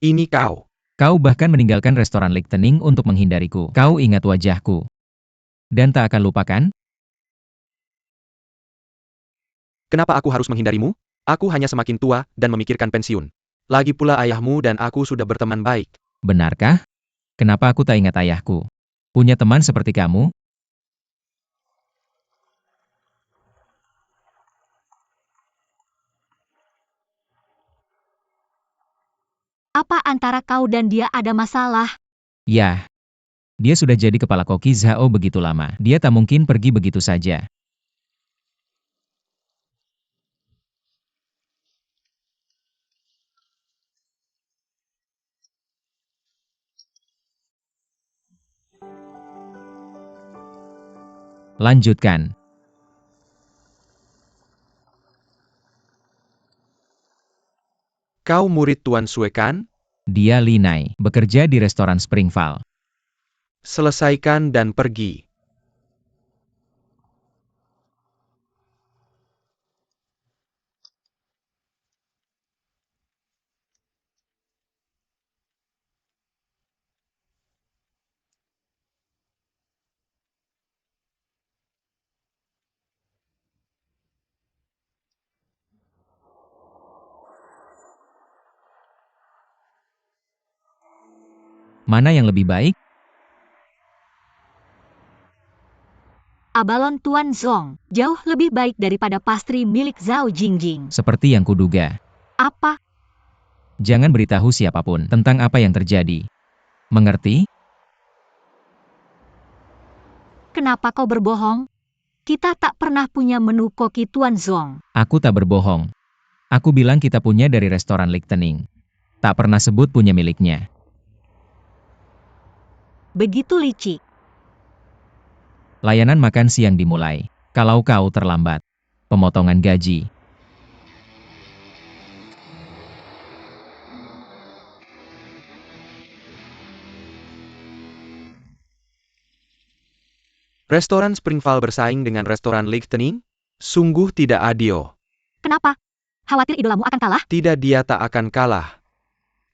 Ini kau. Kau bahkan meninggalkan restoran Lichtenning untuk menghindariku. Kau ingat wajahku. Dan tak akan lupakan? Kenapa aku harus menghindarimu? Aku hanya semakin tua dan memikirkan pensiun. Lagi pula ayahmu dan aku sudah berteman baik. Benarkah? Kenapa aku tak ingat ayahku? Punya teman seperti kamu? Apa antara kau dan dia ada masalah? Ya. Dia sudah jadi kepala koki Zhao begitu lama. Dia tak mungkin pergi begitu saja. Lanjutkan. Kau murid Tuan Sue kan? Dia Linai, bekerja di restoran Springval. Selesaikan dan pergi. Mana yang lebih baik? Abalon Tuan Zong, jauh lebih baik daripada pastry milik Zhao Jingjing. Seperti yang kuduga. Apa? Jangan beritahu siapapun tentang apa yang terjadi. Mengerti? Kenapa kau berbohong? Kita tak pernah punya menu koki Tuan Zong. Aku tak berbohong. Aku bilang kita punya dari restoran Lichtenning. Tak pernah sebut punya miliknya. Begitu licik. Layanan makan siang dimulai. Kalau kau terlambat. Pemotongan gaji. Restoran Springval bersaing dengan restoran Lichtenning? Sungguh tidak adil. Kenapa? Khawatir idolamu akan kalah? Tidak, dia tak akan kalah.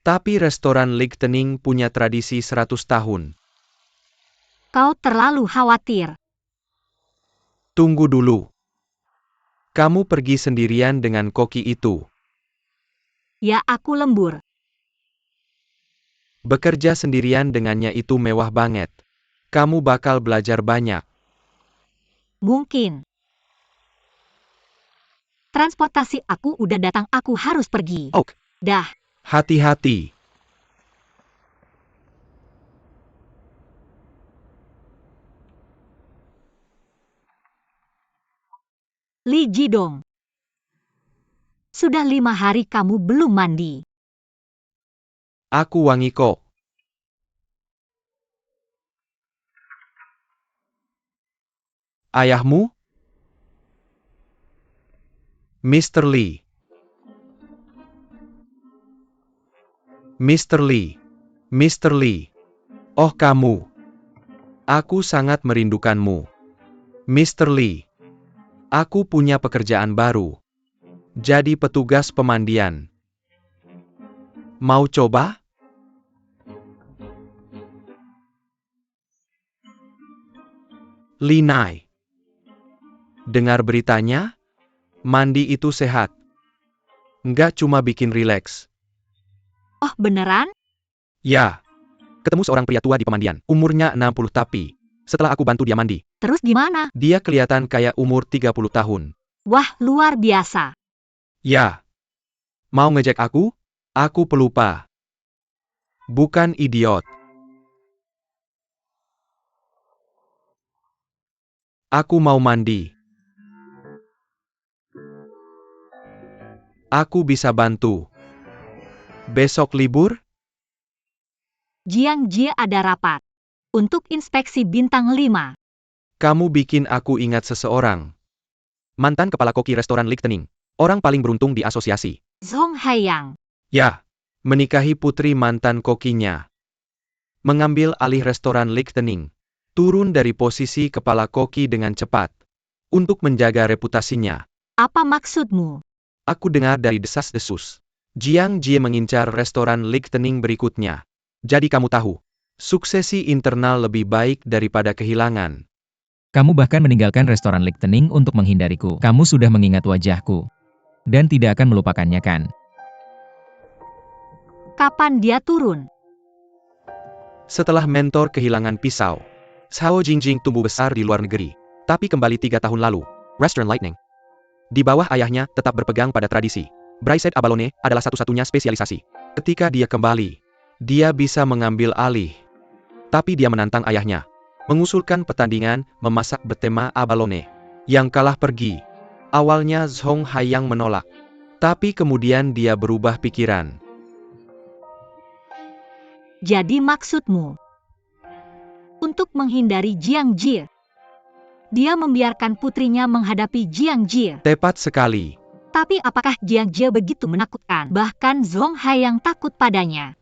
Tapi restoran Lichtenning punya tradisi 100 tahun. Kau terlalu khawatir. Tunggu dulu. Kamu pergi sendirian dengan koki itu. Ya, aku lembur. Bekerja sendirian dengannya itu mewah banget. Kamu bakal belajar banyak. Mungkin. Transportasi aku udah datang, aku harus pergi. Oh, Dah. hati-hati. Li Jidong. Sudah 5 hari kamu belum mandi. Aku wangi kok. Ayahmu? Mr. Lee. Mr. Lee. Mr. Lee. Oh, kamu. Aku sangat merindukanmu. Mr. Lee. Aku punya pekerjaan baru. Jadi petugas pemandian. Mau coba? Linai. Dengar beritanya? Mandi itu sehat. Nggak cuma bikin rileks. Oh, beneran? Ya. Ketemu seorang pria tua di pemandian. Umurnya 60 tapi. Setelah aku bantu dia mandi, Terus gimana? dia kelihatan kayak umur 30 tahun. Wah, luar biasa. Ya. Mau ngejek aku? Aku pelupa. Bukan idiot. Aku mau mandi. Aku bisa bantu. Besok libur? Jiang Jie ada rapat. Untuk inspeksi bintang 5. Kamu bikin aku ingat seseorang. Mantan kepala koki restoran Lichtenning. Orang paling beruntung di asosiasi. Zhong Haiyang. Ya. Menikahi putri mantan kokinya. Mengambil alih restoran Lichtenning. Turun dari posisi kepala koki dengan cepat. Untuk menjaga reputasinya. Apa maksudmu? Aku dengar dari desas-desus. Jiang Jie mengincar restoran Lichtenning berikutnya. Jadi kamu tahu. Suksesi internal lebih baik daripada kehilangan. Kamu bahkan meninggalkan restoran Lichtenning untuk menghindariku. Kamu sudah mengingat wajahku. Dan tidak akan melupakannya kan? Kapan dia turun? Setelah mentor kehilangan pisau. Zhao Jingjing tumbuh besar di luar negeri. Tapi kembali 3 tahun lalu. Restaurant Lightning. Di bawah ayahnya tetap berpegang pada tradisi. Braiset Abalone adalah satu-satunya spesialisasi. Ketika dia kembali, dia bisa mengambil alih. Tapi dia menantang ayahnya. Mengusulkan pertandingan memasak bertema Abalone. Yang kalah pergi. Awalnya Zhong Haiyang menolak. Tapi kemudian dia berubah pikiran. Jadi maksudmu? Untuk menghindari Jiang Jie. Dia membiarkan putrinya menghadapi Jiang Jie. Tepat sekali. Tapi apakah Jiang Jie begitu menakutkan? Bahkan Zhong Hai yang takut padanya.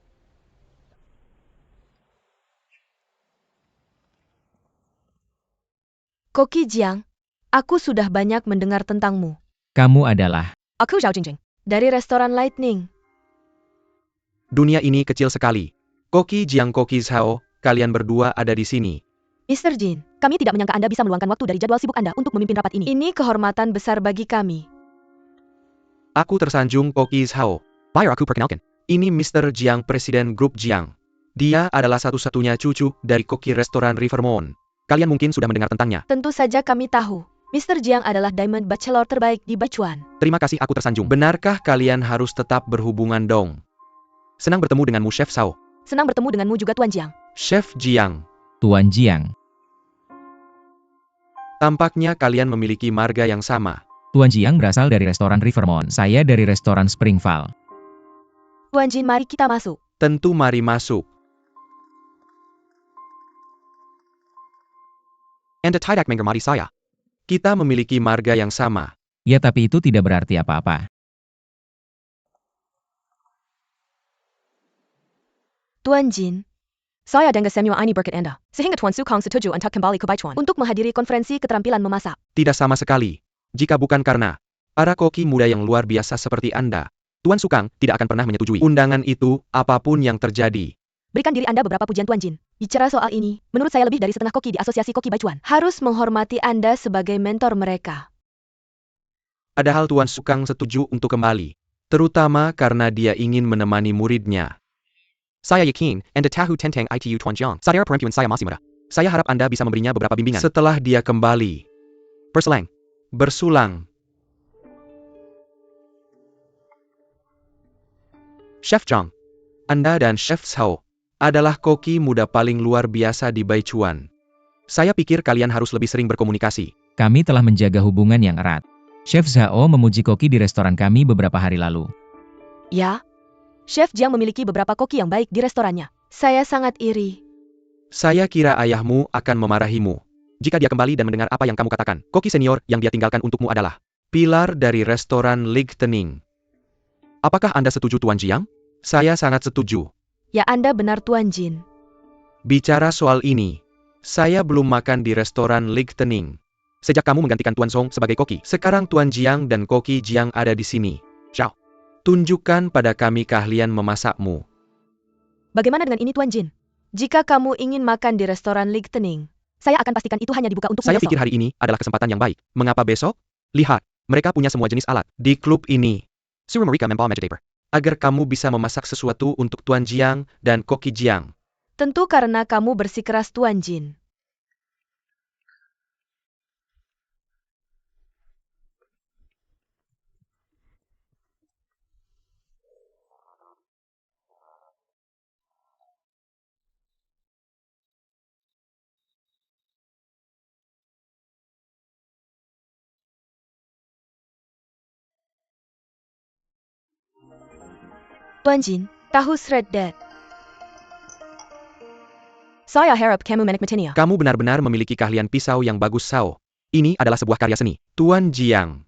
Koki Jiang, aku sudah banyak mendengar tentangmu. Kamu adalah... Aku Zhao Jingjing, dari restoran Lightning. Dunia ini kecil sekali. Koki Jiang, Koki Zhao, kalian berdua ada di sini. Mr. Jin, kami tidak menyangka Anda bisa meluangkan waktu dari jadwal sibuk Anda untuk memimpin rapat ini. Ini kehormatan besar bagi kami. Aku tersanjung, Koki Zhao. Biar aku perkenalkan. Ini Mr. Jiang, Presiden Grup Jiang. Dia adalah satu-satunya cucu dari koki restoran Rivermont. Kalian mungkin sudah mendengar tentangnya. Tentu saja kami tahu. Mr. Jiang adalah Diamond Bachelor terbaik di Baichuan. Terima kasih, aku tersanjung. Benarkah kalian harus tetap berhubungan dong? Senang bertemu denganmu, Chef Zhao. Senang bertemu denganmu juga Tuan Jiang. Chef Jiang. Tuan Jiang. Tampaknya kalian memiliki marga yang sama. Tuan Jiang berasal dari restoran Rivermont. Saya dari restoran Springvale. Tuan Jin, mari kita masuk. Tentu, mari masuk. Anda tidak menghormati saya. Kita memiliki marga yang sama. Ya, tapi itu tidak berarti apa-apa. Tuan Jin, saya dengan Samuel ini berkat Anda, sehingga Tuan Sukong setuju untuk kembali ke Baichuan untuk menghadiri konferensi keterampilan memasak. Tidak sama sekali. Jika bukan karena para koki muda yang luar biasa seperti Anda, Tuan Sukang tidak akan pernah menyetujui undangan itu, apapun yang terjadi. Berikan diri Anda beberapa pujian Tuan Jin. Bicara soal ini, menurut saya lebih dari setengah koki di Asosiasi Koki Baichuan harus menghormati Anda sebagai mentor mereka. Padahal Tuan Sukang setuju untuk kembali. Terutama karena dia ingin menemani muridnya. Saya yakin, Anda tahu tentang itu Tuan Jiang. Saudara perempuan saya masih muda. Saya harap Anda bisa memberinya beberapa bimbingan. Setelah dia kembali. Bersulang. Chef Jiang. Anda dan Chef Zhao adalah koki muda paling luar biasa di Baichuan. Saya pikir kalian harus lebih sering berkomunikasi. Kami telah menjaga hubungan yang erat. Chef Zhao memuji koki di restoran kami beberapa hari lalu. Ya, Chef Jiang memiliki beberapa koki yang baik di restorannya. Saya sangat iri. Saya kira ayahmu akan memarahimu jika dia kembali dan mendengar apa yang kamu katakan. Koki senior yang dia tinggalkan untukmu adalah pilar dari restoran Lightning. Apakah Anda setuju, Tuan Jiang? Saya sangat setuju. Ya, Anda benar Tuan Jin. Bicara soal ini, saya belum makan di restoran Lightning sejak kamu menggantikan Tuan Song sebagai koki. Sekarang Tuan Jiang dan Koki Jiang ada di sini. Zhao, tunjukkan pada kami keahlian memasakmu. Bagaimana dengan ini Tuan Jin? Jika kamu ingin makan di restoran Lightning, saya akan pastikan itu hanya dibuka untuk Saya besok. pikir hari ini adalah kesempatan yang baik. Mengapa besok? Lihat, mereka punya semua jenis alat di klub ini. Suruh mereka membawa magic paper agar kamu bisa memasak sesuatu untuk Tuan Jiang dan Koki Jiang. Tentu karena kamu bersikeras Tuan Jin. Tuan Jin, tahu shredded. Saya harap kamu menikmatinya. Kamu benar-benar memiliki keahlian pisau yang bagus, Zhao. Ini adalah sebuah karya seni. Tuan Jiang,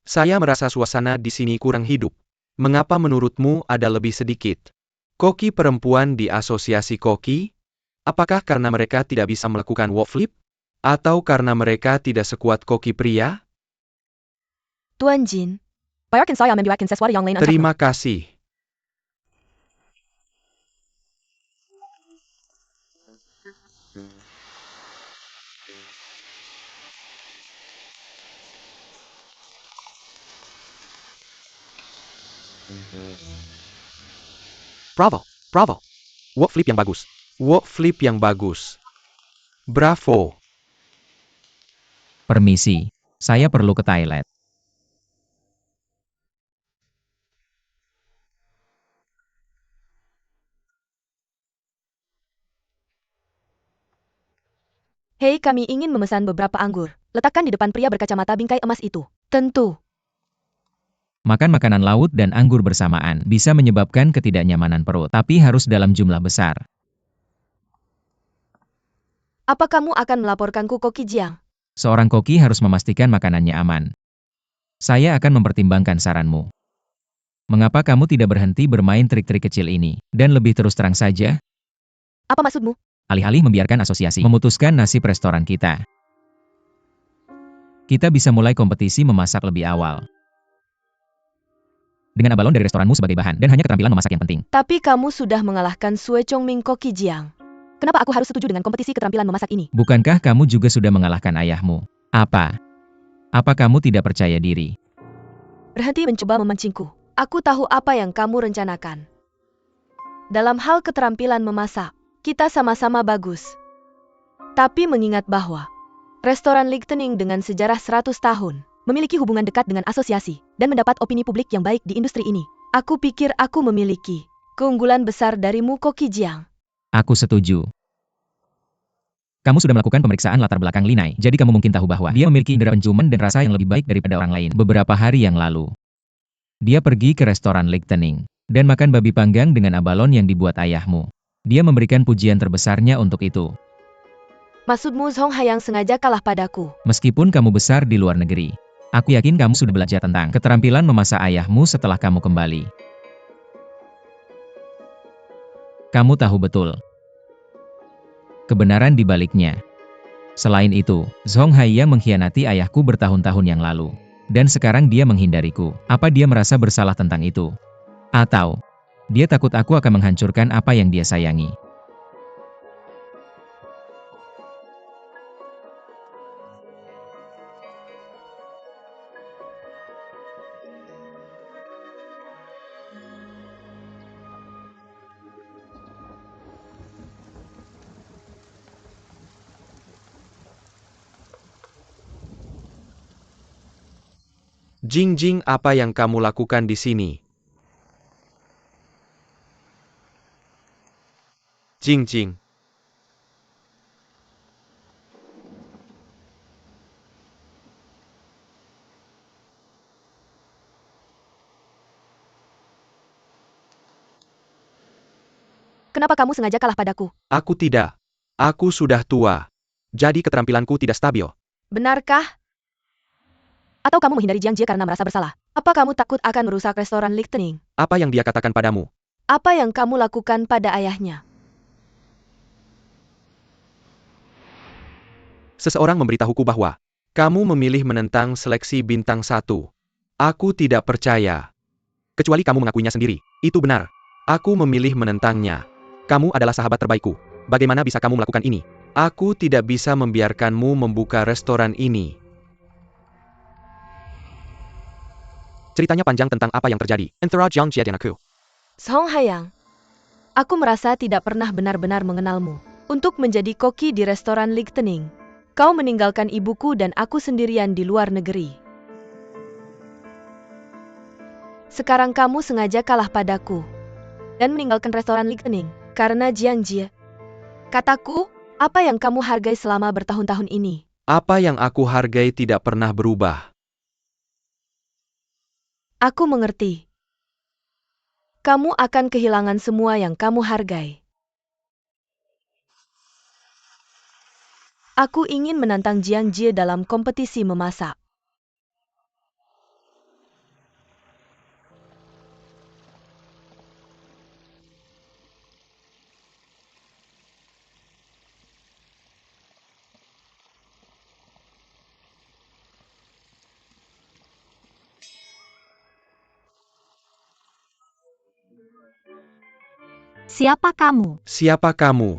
saya merasa suasana di sini kurang hidup. Mengapa menurutmu ada lebih sedikit koki perempuan di asosiasi koki? Apakah karena mereka tidak bisa melakukan wok flip? Atau karena mereka tidak sekuat koki pria? Tuan Jin, biarkan saya membuatkan sesuatu yang lain untukmu. Terima kasih. Bravo, bravo. Wok flip yang bagus. Wok flip yang bagus. Bravo. Permisi, saya perlu ke toilet. Hei, kami ingin memesan beberapa anggur. Letakkan di depan pria berkacamata bingkai emas itu. Tentu. Makan makanan laut dan anggur bersamaan bisa menyebabkan ketidaknyamanan perut, tapi harus dalam jumlah besar. Apa kamu akan melaporkanku Koki Jiang? Seorang koki harus memastikan makanannya aman. Saya akan mempertimbangkan saranmu. Mengapa kamu tidak berhenti bermain trik-trik kecil ini, dan lebih terus terang saja? Apa maksudmu? Alih-alih membiarkan asosiasi memutuskan nasib restoran kita. Kita bisa mulai kompetisi memasak lebih awal. Dengan abalon dari restoranmu sebagai bahan, dan hanya keterampilan memasak yang penting. Tapi kamu sudah mengalahkan Sue Chongming Koki Jiang. Kenapa aku harus setuju dengan kompetisi keterampilan memasak ini? Bukankah kamu juga sudah mengalahkan ayahmu? Apa? Apa kamu tidak percaya diri? Berhenti mencoba memancingku. Aku tahu apa yang kamu rencanakan. Dalam hal keterampilan memasak, kita sama-sama bagus. Tapi mengingat bahwa restoran Lichtenning dengan sejarah 100 tahun memiliki hubungan dekat dengan asosiasi dan mendapat opini publik yang baik di industri ini, aku pikir aku memiliki keunggulan besar darimu Koki Jiang. Aku setuju. Kamu sudah melakukan pemeriksaan latar belakang Linai, jadi kamu mungkin tahu bahwa dia memiliki indera penciuman dan rasa yang lebih baik daripada orang lain. Beberapa hari yang lalu, dia pergi ke restoran Lichtenning dan makan babi panggang dengan abalon yang dibuat ayahmu. Dia memberikan pujian terbesarnya untuk itu. Maksudmu Zhong Haiyang sengaja kalah padaku? Meskipun kamu besar di luar negeri, aku yakin kamu sudah belajar tentang keterampilan memasak ayahmu setelah kamu kembali. Kamu tahu betul kebenaran di baliknya. Selain itu, Zhong Haiyang mengkhianati ayahku bertahun-tahun yang lalu. Dan sekarang dia menghindariku. Apa dia merasa bersalah tentang itu? Atau dia takut aku akan menghancurkan apa yang dia sayangi? Jing, apa yang kamu lakukan di sini? Jing. Kenapa kamu sengaja kalah padaku? Aku tidak. Aku sudah tua. Jadi keterampilanku tidak stabil. Benarkah? Atau kamu menghindari Jiang Jie karena merasa bersalah? Apa kamu takut akan merusak restoran Lichtenning? Apa yang dia katakan padamu? Apa yang kamu lakukan pada ayahnya? Seseorang memberitahuku bahwa kamu memilih menentang seleksi bintang 1. Aku tidak percaya. Kecuali kamu mengakuinya sendiri. Itu benar. Aku memilih menentangnya. Kamu adalah sahabat terbaikku. Bagaimana bisa kamu melakukan ini? Aku tidak bisa membiarkanmu membuka restoran ini. Ceritanya panjang tentang apa yang terjadi. Antara Jiang Jie dan aku. Zhong Haiyang, aku merasa tidak pernah benar-benar mengenalmu. Untuk menjadi koki di restoran Lichtenning, kau meninggalkan ibuku dan aku sendirian di luar negeri. Sekarang kamu sengaja kalah padaku dan meninggalkan restoran Lichtenning karena Jiang Jie. Kataku, apa yang kamu hargai selama bertahun-tahun ini? Apa yang aku hargai tidak pernah berubah. Aku mengerti. Kamu akan kehilangan semua yang kamu hargai. Aku ingin menantang Jiang Jie dalam kompetisi memasak. Siapa kamu? Siapa kamu?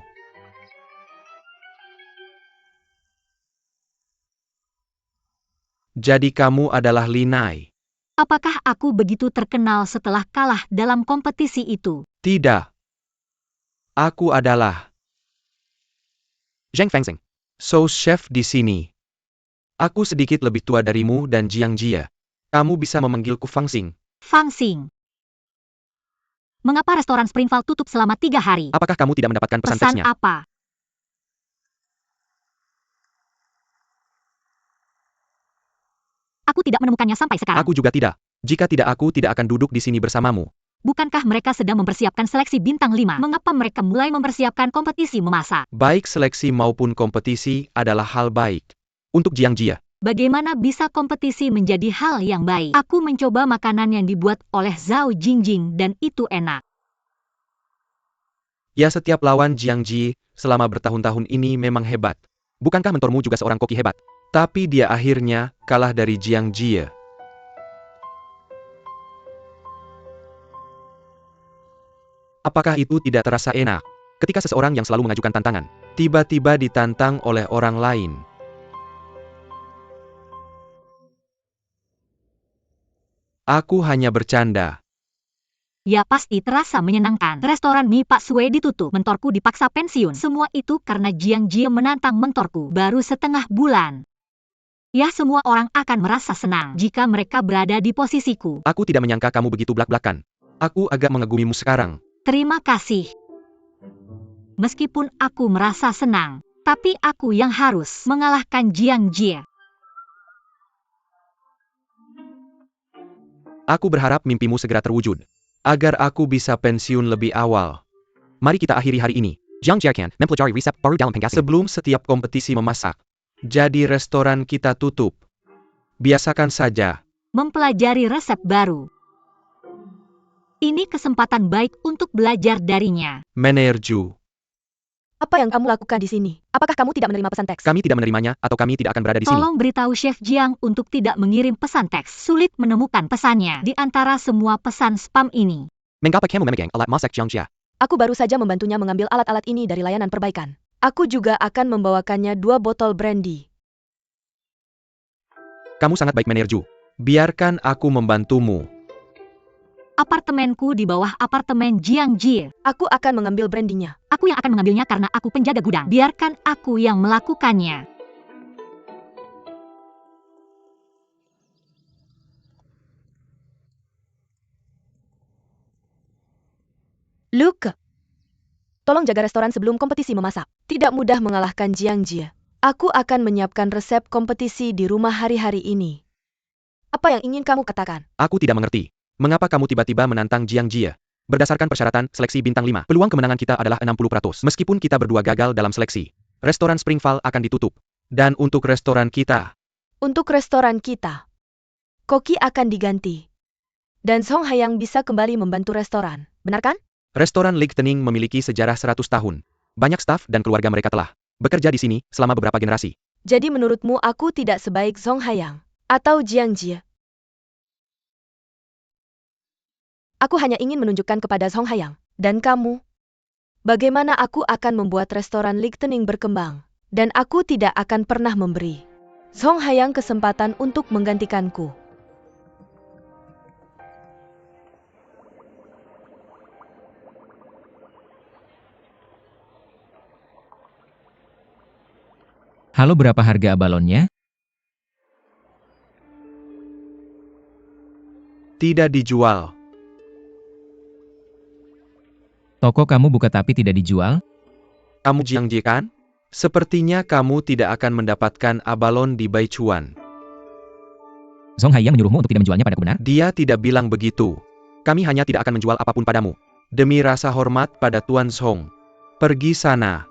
Jadi kamu adalah Linai. Apakah aku begitu terkenal setelah kalah dalam kompetisi itu? Tidak. Aku adalah Zheng Fengxing, sous chef di sini. Aku sedikit lebih tua darimu dan Jiang Jie. Kamu bisa memanggilku Fangxing. Fang Xing. Mengapa restoran Springval tutup selama 3 hari? Apakah kamu tidak mendapatkan pesan Pesan teksnya? apa? Aku tidak menemukannya sampai sekarang. Aku juga tidak. Jika tidak, aku tidak akan duduk di sini bersamamu. Bukankah mereka sedang mempersiapkan seleksi bintang 5? Mengapa mereka mulai mempersiapkan kompetisi memasak? Baik seleksi maupun kompetisi adalah hal baik. Untuk Jiang Jie, Bagaimana bisa kompetisi menjadi hal yang baik? Aku mencoba makanan yang dibuat oleh Zhao Jingjing dan itu enak. ya setiap lawan Jiang Jie selama bertahun-tahun ini memang hebat. Bukankah mentormu juga seorang koki hebat? Tapi dia akhirnya kalah dari Jiang Jie. Apakah itu tidak terasa enak? Ketika seseorang yang selalu mengajukan tantangan, tiba-tiba ditantang oleh orang lain. Aku hanya bercanda. Ya pasti terasa menyenangkan. Restoran mie Pak Sue ditutup. Mentorku dipaksa pensiun. Semua itu karena Jiang Jie menantang mentorku. Baru setengah bulan. Ya semua orang akan merasa senang jika mereka berada di posisiku. Aku tidak menyangka kamu begitu blak-blakan. Aku agak mengagumimu sekarang. Terima kasih. Meskipun aku merasa senang, tapi aku yang harus mengalahkan Jiang Jie. Aku berharap mimpimu segera terwujud, agar aku bisa pensiun lebih awal. Mari kita akhiri hari ini. Jiang Jiekan mempelajari resep baru dalam penggasan. Sebelum setiap kompetisi memasak, jadi restoran kita tutup. Biasakan saja. Mempelajari resep baru. Ini kesempatan baik untuk belajar darinya. Menerju. Apa yang kamu lakukan di sini? Apakah kamu tidak menerima pesan teks? Kami tidak menerimanya, atau kami tidak akan berada di sini. Tolong beritahu Chef Jiang untuk tidak mengirim pesan teks. Sulit menemukan pesannya di antara semua pesan spam ini. Mengapa kamu memegang alat masak Jiang Jie? Aku baru saja membantunya mengambil alat-alat ini dari layanan perbaikan. Aku juga akan membawakannya 2 botol brandy. Kamu sangat baik Menerju. Biarkan aku membantumu. Apartemenku di bawah apartemen Jiang Jie. Aku akan mengambil brandy-nya. Aku yang akan mengambilnya karena aku penjaga gudang. Biarkan aku yang melakukannya. Luke, tolong jaga restoran sebelum kompetisi memasak. Tidak mudah mengalahkan Jiang Jie. Aku akan menyiapkan resep kompetisi di rumah hari-hari ini. Apa yang ingin kamu katakan? Aku tidak mengerti. Mengapa kamu tiba-tiba menantang Jiang Jie? Berdasarkan persyaratan seleksi bintang 5, peluang kemenangan kita adalah 60%. Meskipun kita berdua gagal dalam seleksi, restoran Springval akan ditutup. Dan untuk restoran kita, Untuk restoran kita, koki akan diganti. Dan Song Hayang bisa kembali membantu restoran. Benar kan? restoran Lightening memiliki sejarah 100 tahun. Banyak staf dan keluarga mereka telah bekerja di sini selama beberapa generasi. Jadi menurutmu aku tidak sebaik Song Hayang atau Jiang Jie? Aku hanya ingin menunjukkan kepada Song Hayang dan kamu bagaimana aku akan membuat restoran Lightening berkembang. Dan aku tidak akan pernah memberi Song Hayang kesempatan untuk menggantikanku. Halo, berapa harga abalonnya? Tidak dijual. Toko kamu buka tapi tidak dijual? Kamu Jiang Jie kan? Sepertinya kamu tidak akan mendapatkan abalon di Baichuan. Song Haiyang menyuruhmu untuk tidak menjualnya padaku, benar? Dia tidak bilang begitu. Kami hanya tidak akan menjual apapun padamu. Demi rasa hormat pada Tuan Song. Pergi sana.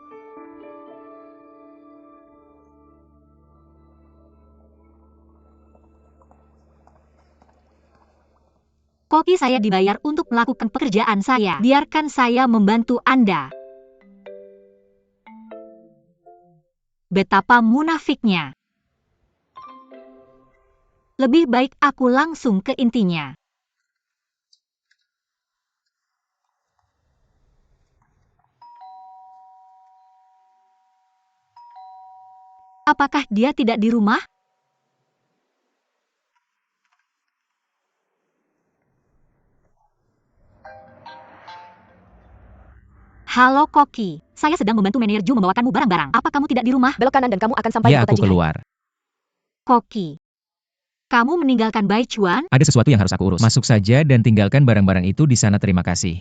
Koki saya dibayar untuk melakukan pekerjaan saya. Biarkan saya membantu Anda. Betapa munafiknya. Lebih baik aku langsung ke intinya. Apakah dia tidak di rumah? Halo Koki, saya sedang membantu manajermu membawakanmu barang-barang. Apa kamu tidak di rumah? Belok kanan dan kamu akan sampai Ya, di kota aku Jihai. keluar. Koki, kamu meninggalkan Baichuan? Ada sesuatu yang harus aku urus. Masuk saja dan tinggalkan barang-barang itu di sana, terima kasih.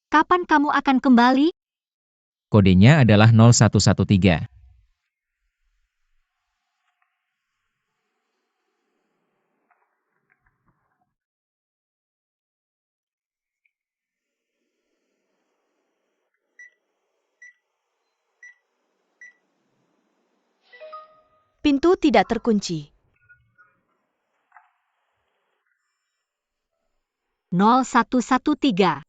Kapan kamu akan kembali? Kodenya adalah 0113. Pintu tidak terkunci. 0113.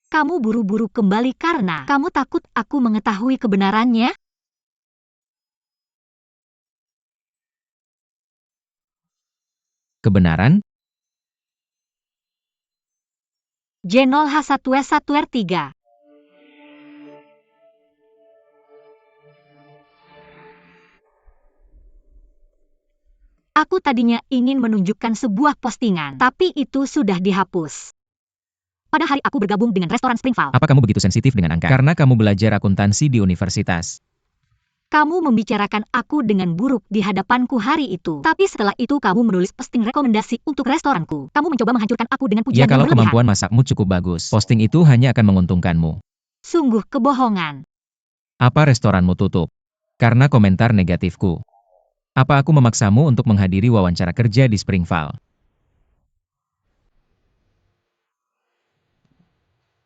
Kamu buru-buru kembali karena kamu takut aku mengetahui kebenarannya? Kebenaran? J0H1S1R3. Aku tadinya ingin menunjukkan sebuah postingan, tapi itu sudah dihapus. Pada hari aku bergabung dengan restoran Springval, Apa kamu begitu sensitif dengan angka? Karena kamu belajar akuntansi di universitas. kamu membicarakan aku dengan buruk di hadapanku hari itu. Tapi setelah itu kamu menulis posting rekomendasi untuk restoranku. Kamu mencoba menghancurkan aku dengan pujian Ya kalau yang berlebihan. kemampuan masakmu cukup bagus, posting itu hanya akan menguntungkanmu. Sungguh kebohongan. Apa restoranmu tutup? Karena komentar negatifku. Apa aku memaksamu untuk menghadiri wawancara kerja di Springval?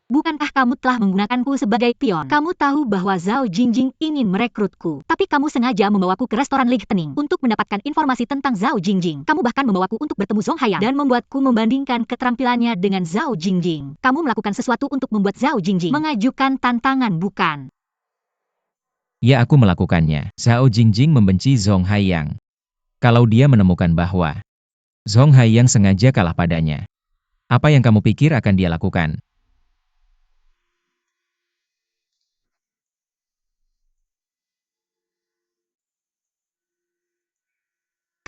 Bukankah kamu telah menggunakanku sebagai pion? Kamu tahu bahwa Zhao Jingjing ingin merekrutku. Tapi kamu sengaja membawaku ke restoran Lightening untuk mendapatkan informasi tentang Zhao Jingjing. Kamu bahkan membawaku untuk bertemu Zhong Haiyang dan membuatku membandingkan keterampilannya dengan Zhao Jingjing. Kamu melakukan sesuatu untuk membuat Zhao Jingjing mengajukan tantangan, bukan? Ya aku melakukannya. Zhao Jingjing membenci Zhong Haiyang. Kalau dia menemukan bahwa Zhong Haiyang sengaja kalah padanya, apa yang kamu pikir akan dia lakukan?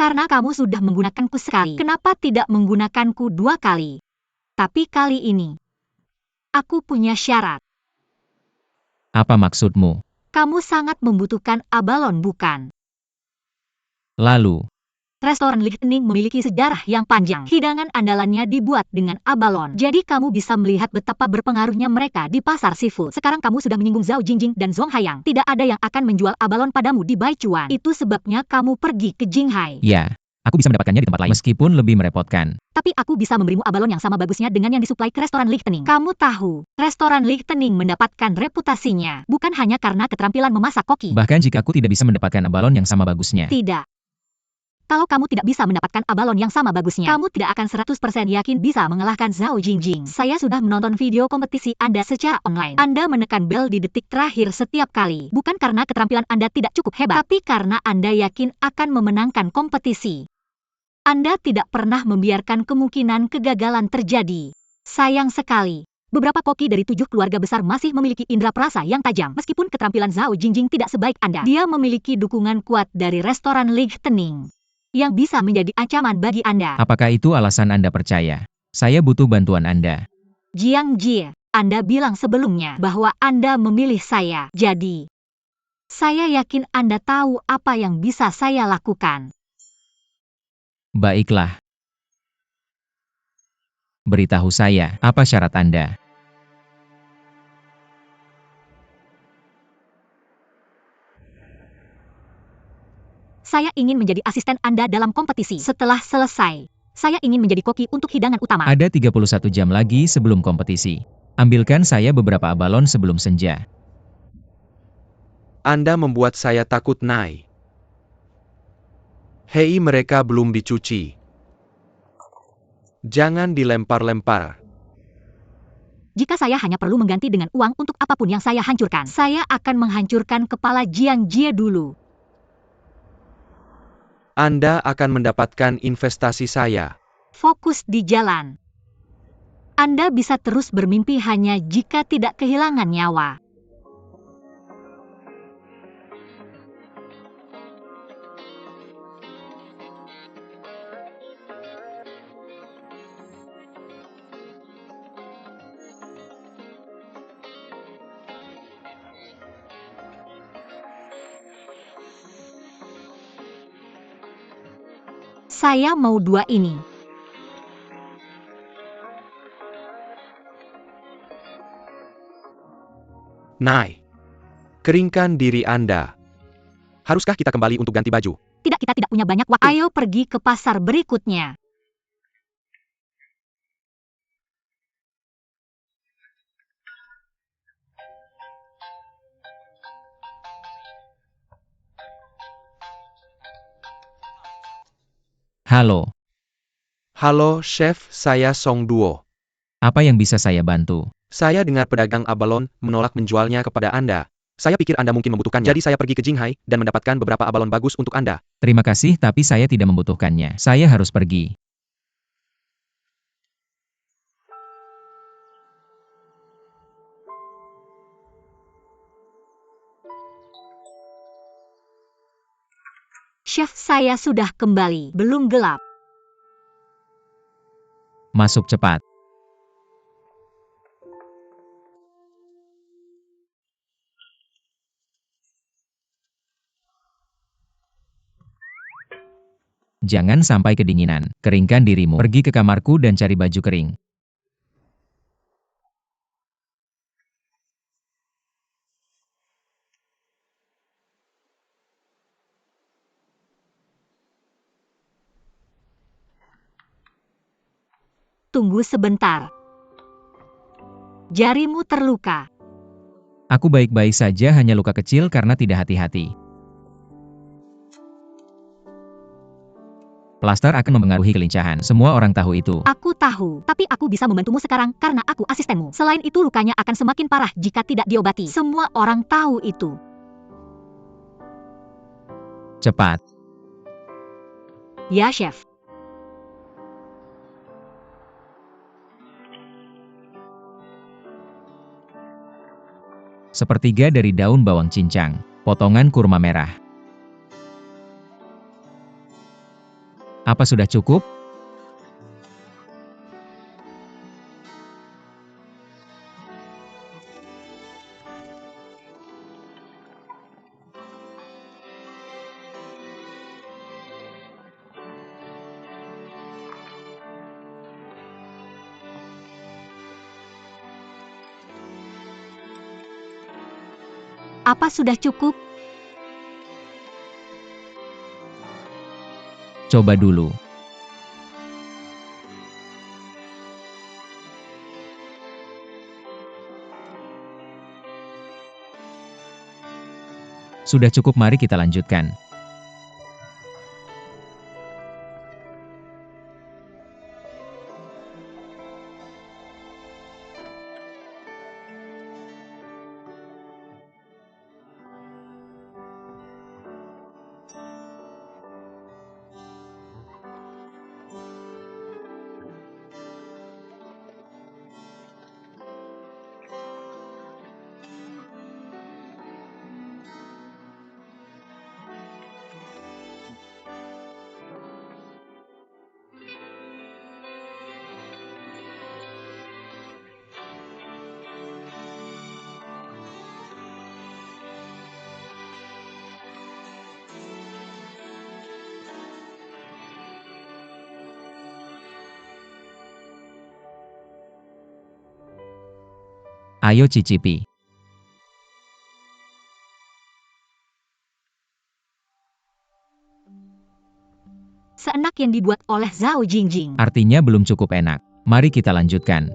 Karena kamu sudah menggunakanku sekali. Kenapa tidak menggunakanku 2 kali? Tapi kali ini, aku punya syarat. Apa maksudmu? Kamu sangat membutuhkan Abalon, bukan? Lalu, Restoran Lightening memiliki sejarah yang panjang. Hidangan andalannya dibuat dengan abalon. Jadi kamu bisa melihat betapa berpengaruhnya mereka di pasar seafood. Sekarang kamu sudah menyinggung Zhao Jingjing dan Zhong Haiyang. Tidak ada yang akan menjual abalon padamu di Baichuan. Itu sebabnya kamu pergi ke Jinghai. ya, aku bisa mendapatkannya di tempat lain meskipun lebih merepotkan. Tapi aku bisa memberimu abalon yang sama bagusnya dengan yang disuplai ke restoran Lightening. Kamu tahu, restoran Lightening mendapatkan reputasinya bukan hanya karena keterampilan memasak koki. Bahkan jika aku tidak bisa mendapatkan balon yang sama bagusnya. Tidak. Kalau kamu tidak bisa mendapatkan abalon yang sama bagusnya, kamu tidak akan 100% yakin bisa mengalahkan Zhao Jingjing. Saya sudah menonton video kompetisi Anda secara online. Anda menekan bel di detik terakhir setiap kali. Bukan karena keterampilan Anda tidak cukup hebat, tapi karena Anda yakin akan memenangkan kompetisi. Anda tidak pernah membiarkan kemungkinan kegagalan terjadi. Sayang sekali. Beberapa koki dari 7 keluarga besar masih memiliki indera perasa yang tajam. Meskipun keterampilan Zhao Jingjing tidak sebaik Anda, dia memiliki dukungan kuat dari restoran Lightening yang bisa menjadi ancaman bagi Anda. Apakah itu alasan Anda percaya? Saya butuh bantuan Anda. Jiang Jie, Anda bilang sebelumnya bahwa Anda memilih saya. Jadi, saya yakin Anda tahu apa yang bisa saya lakukan. Baiklah. Beritahu saya, apa syarat Anda? Saya ingin menjadi asisten Anda dalam kompetisi. Setelah selesai, saya ingin menjadi koki untuk hidangan utama. Ada 31 jam lagi sebelum kompetisi. Ambilkan saya beberapa abalon sebelum senja. Anda membuat saya takut, Nai. Hei, mereka belum dicuci. Jangan dilempar-lempar. Jika saya hanya perlu mengganti dengan uang untuk apapun yang saya hancurkan, saya akan menghancurkan kepala Jiang Jie dulu. Anda akan mendapatkan investasi saya. Fokus di jalan. Anda bisa terus bermimpi hanya jika tidak kehilangan nyawa. Saya mau 2 ini. Nai, keringkan diri Anda. Haruskah kita kembali untuk ganti baju? Tidak, kita tidak punya banyak waktu. Ayo pergi ke pasar berikutnya. Halo, Halo, Chef, saya Song Duo. apa yang bisa saya bantu? Saya dengar pedagang abalon menolak menjualnya kepada Anda. Saya pikir Anda mungkin membutuhkannya. Jadi saya pergi ke Jinghai dan mendapatkan beberapa abalon bagus untuk Anda. Terima kasih, tapi saya tidak membutuhkannya. Saya harus pergi. Chef, saya sudah kembali. Belum gelap. Masuk cepat. Jangan sampai kedinginan. Keringkan dirimu. Pergi ke kamarku dan cari baju kering. Tunggu sebentar. Jarimu terluka. Aku baik-baik saja, hanya luka kecil karena tidak hati-hati. Plaster akan mempengaruhi kelincahan. Semua orang tahu itu. Aku tahu, tapi aku bisa membantumu sekarang karena aku asistenmu. Selain itu, lukanya akan semakin parah jika tidak diobati. Semua orang tahu itu. Cepat. Ya, Chef. Sepertiga dari daun bawang cincang. Potongan kurma merah. Apa sudah cukup? Apa sudah cukup? Coba dulu. Sudah cukup, mari kita lanjutkan. Ayo cicipi. Seenak yang dibuat oleh Zhao Jingjing. Artinya belum cukup enak. Mari kita lanjutkan.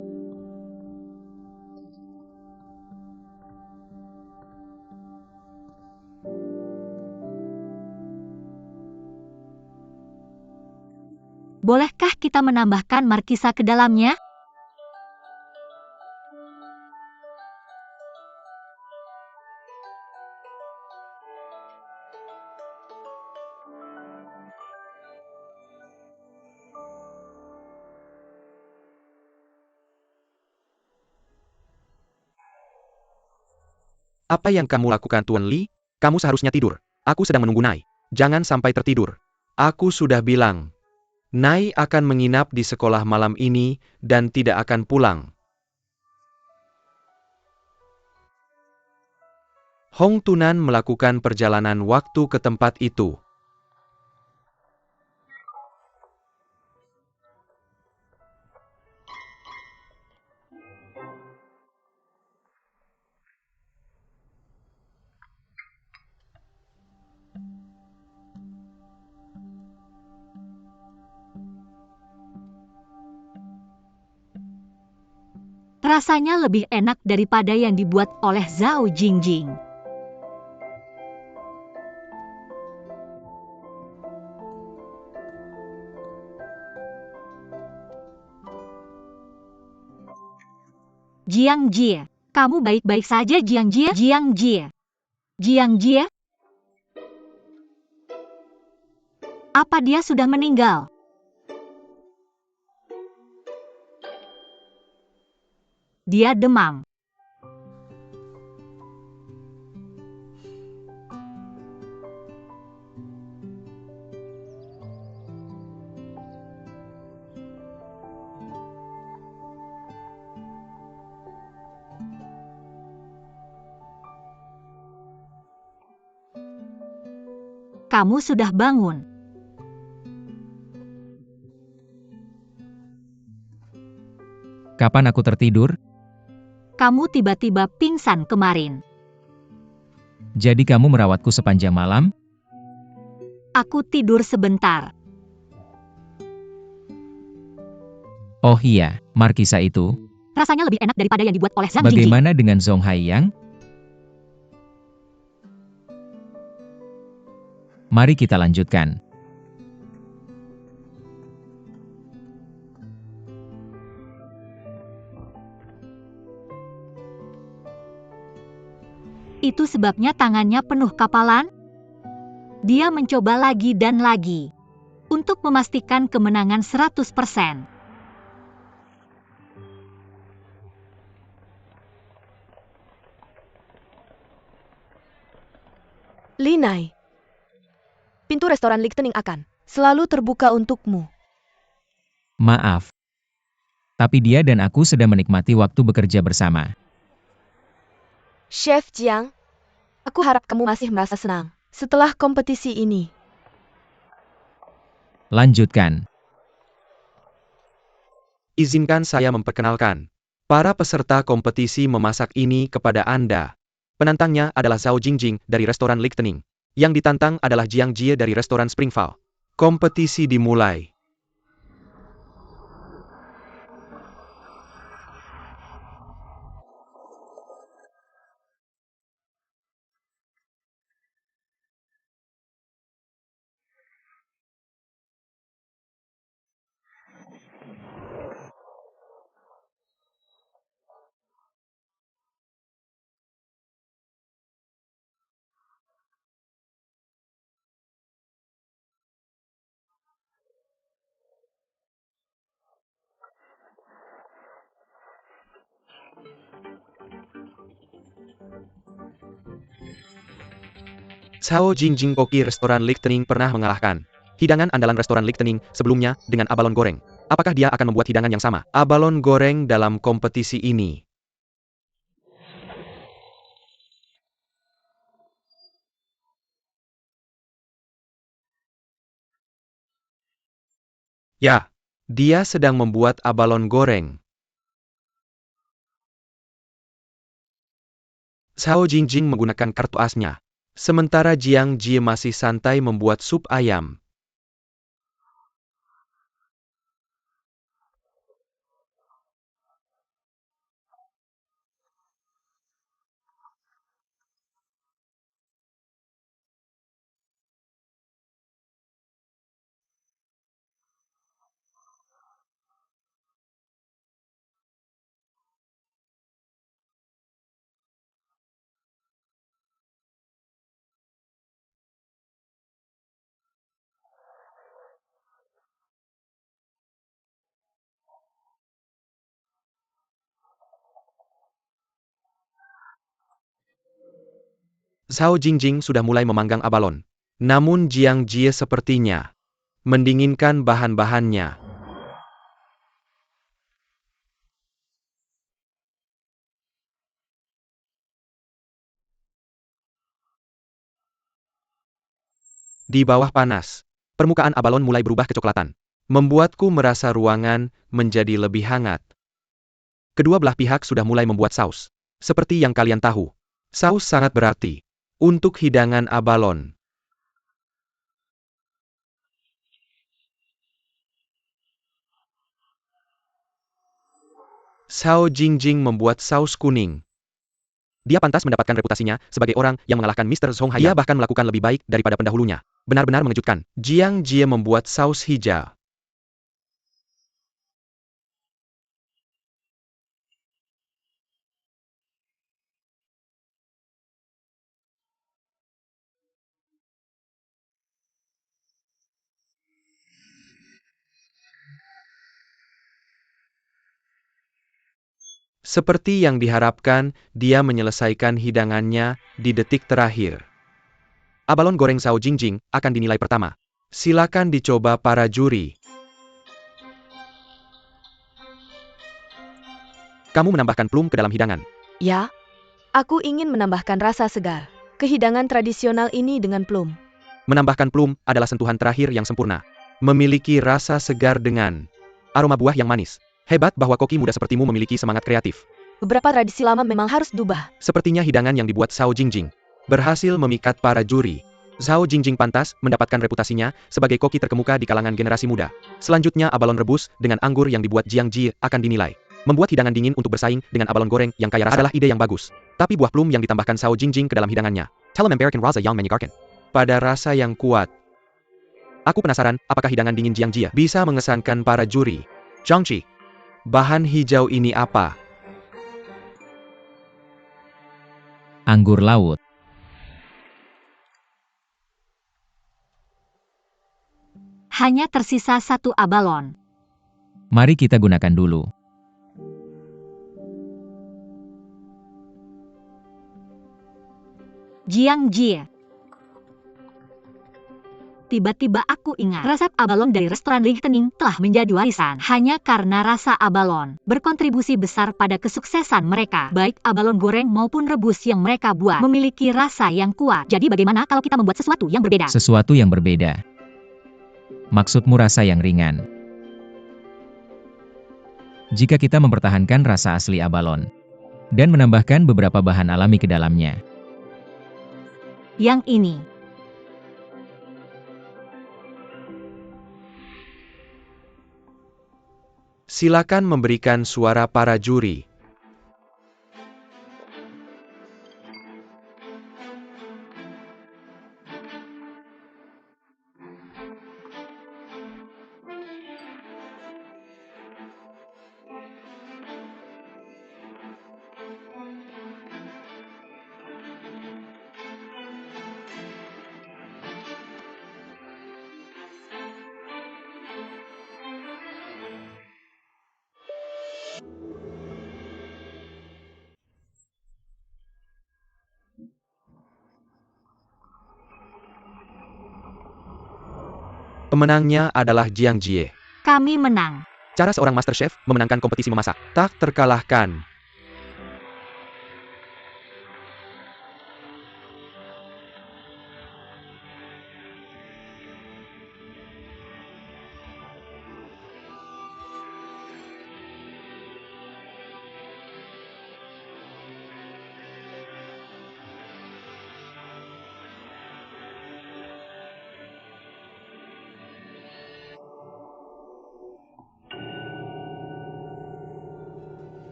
Bolehkah kita menambahkan markisa ke dalamnya? Apa yang kamu lakukan, Tuan Li? Kamu seharusnya tidur. Aku sedang menunggu Nai. Jangan sampai tertidur. Aku sudah bilang. Nai akan menginap di sekolah malam ini dan tidak akan pulang. Hong Tunan melakukan perjalanan waktu ke tempat itu. Rasanya lebih enak daripada yang dibuat oleh Zhao Jingjing. Jiang Jie, kamu baik-baik saja Jiang Jie? Jiang Jie. Jiang Jie? Apa dia sudah meninggal? Dia demam. Kamu sudah bangun. Kapan aku tertidur? Kamu tiba-tiba pingsan kemarin. Jadi kamu merawatku sepanjang malam? Aku tidur sebentar. Oh iya, Markisa itu. Rasanya lebih enak daripada yang dibuat oleh Zhang Jingjing. Bagaimana dengan Zhong Haiyang? Mari kita lanjutkan. Itu sebabnya tangannya penuh kapalan. Dia mencoba lagi dan lagi untuk memastikan kemenangan 100%. Linai. Pintu restoran Lichtenning akan selalu terbuka untukmu. Maaf. Tapi dia dan aku sedang menikmati waktu bekerja bersama. Chef Jiang, aku harap kamu masih merasa senang setelah kompetisi ini. Lanjutkan. Izinkan saya memperkenalkan para peserta kompetisi memasak ini kepada Anda. Penantangnya adalah Zhao Jingjing dari restoran Lichtenning. Yang ditantang adalah Jiang Jie dari restoran Springval. Kompetisi dimulai. Zhao Jingjing Koki restoran Lichtenning pernah mengalahkan hidangan andalan restoran Lichtenning sebelumnya dengan abalon goreng. Apakah dia akan membuat hidangan yang sama, abalon goreng dalam kompetisi ini? Ya, dia sedang membuat abalon goreng. Zhao Jingjing menggunakan kartu asnya. Sementara Jiang Jie masih santai membuat sup ayam. Zhao Jingjing sudah mulai memanggang abalon. Namun Jiang Jie sepertinya mendinginkan bahan-bahannya. Di bawah panas, permukaan abalon mulai berubah kecoklatan. Membuatku merasa ruangan menjadi lebih hangat. Kedua belah pihak sudah mulai membuat saus. Seperti yang kalian tahu, saus sangat berarti untuk hidangan abalon. Zhao Jingjing membuat saus kuning. Dia pantas mendapatkan reputasinya sebagai orang yang mengalahkan Mr. Zhong Hai. Dia bahkan melakukan lebih baik daripada pendahulunya. Benar-benar mengejutkan. Jiang Jie membuat saus hijau. Seperti yang diharapkan, dia menyelesaikan hidangannya di detik terakhir. Abalon goreng Zhao Jingjing akan dinilai pertama. Silakan dicoba para juri. Kamu menambahkan plum ke dalam hidangan. Ya, aku ingin menambahkan rasa segar ke hidangan tradisional ini dengan plum. Menambahkan plum adalah sentuhan terakhir yang sempurna. Memiliki rasa segar dengan aroma buah yang manis. Hebat bahwa koki muda sepertimu memiliki semangat kreatif. Beberapa tradisi lama memang harus diubah. Sepertinya hidangan yang dibuat Zhao Jingjing berhasil memikat para juri. Zhao Jingjing pantas mendapatkan reputasinya sebagai koki terkemuka di kalangan generasi muda. Selanjutnya abalon rebus dengan anggur yang dibuat Jiang Jie akan dinilai. Membuat hidangan dingin untuk bersaing dengan abalon goreng yang kaya rasa adalah ide yang bagus. Tapi buah plum yang ditambahkan Zhao Jingjing ke dalam hidangannya memperkenalkan rasa yang menyegarkan. Pada rasa yang kuat. Aku penasaran apakah hidangan dingin Jiang Jie bisa mengesankan para juri. Zhangqi. Bahan hijau ini apa? Anggur laut. Hanya tersisa 1 abalon. Mari kita gunakan dulu. Jiang Jie. Tiba-tiba aku ingat, resep abalon dari restoran Lihtening telah menjadi warisan. Hanya karena rasa abalon berkontribusi besar pada kesuksesan mereka. Baik abalon goreng maupun rebus yang mereka buat memiliki rasa yang kuat. Jadi bagaimana kalau kita membuat sesuatu yang berbeda? Sesuatu yang berbeda. Maksudmu rasa yang ringan. Jika kita mempertahankan rasa asli abalon dan menambahkan beberapa bahan alami ke dalamnya. Yang ini. Silakan memberikan suara para juri. Pemenangnya adalah Jiang Jie. Kami menang. Cara seorang master chef memenangkan kompetisi memasak tak terkalahkan.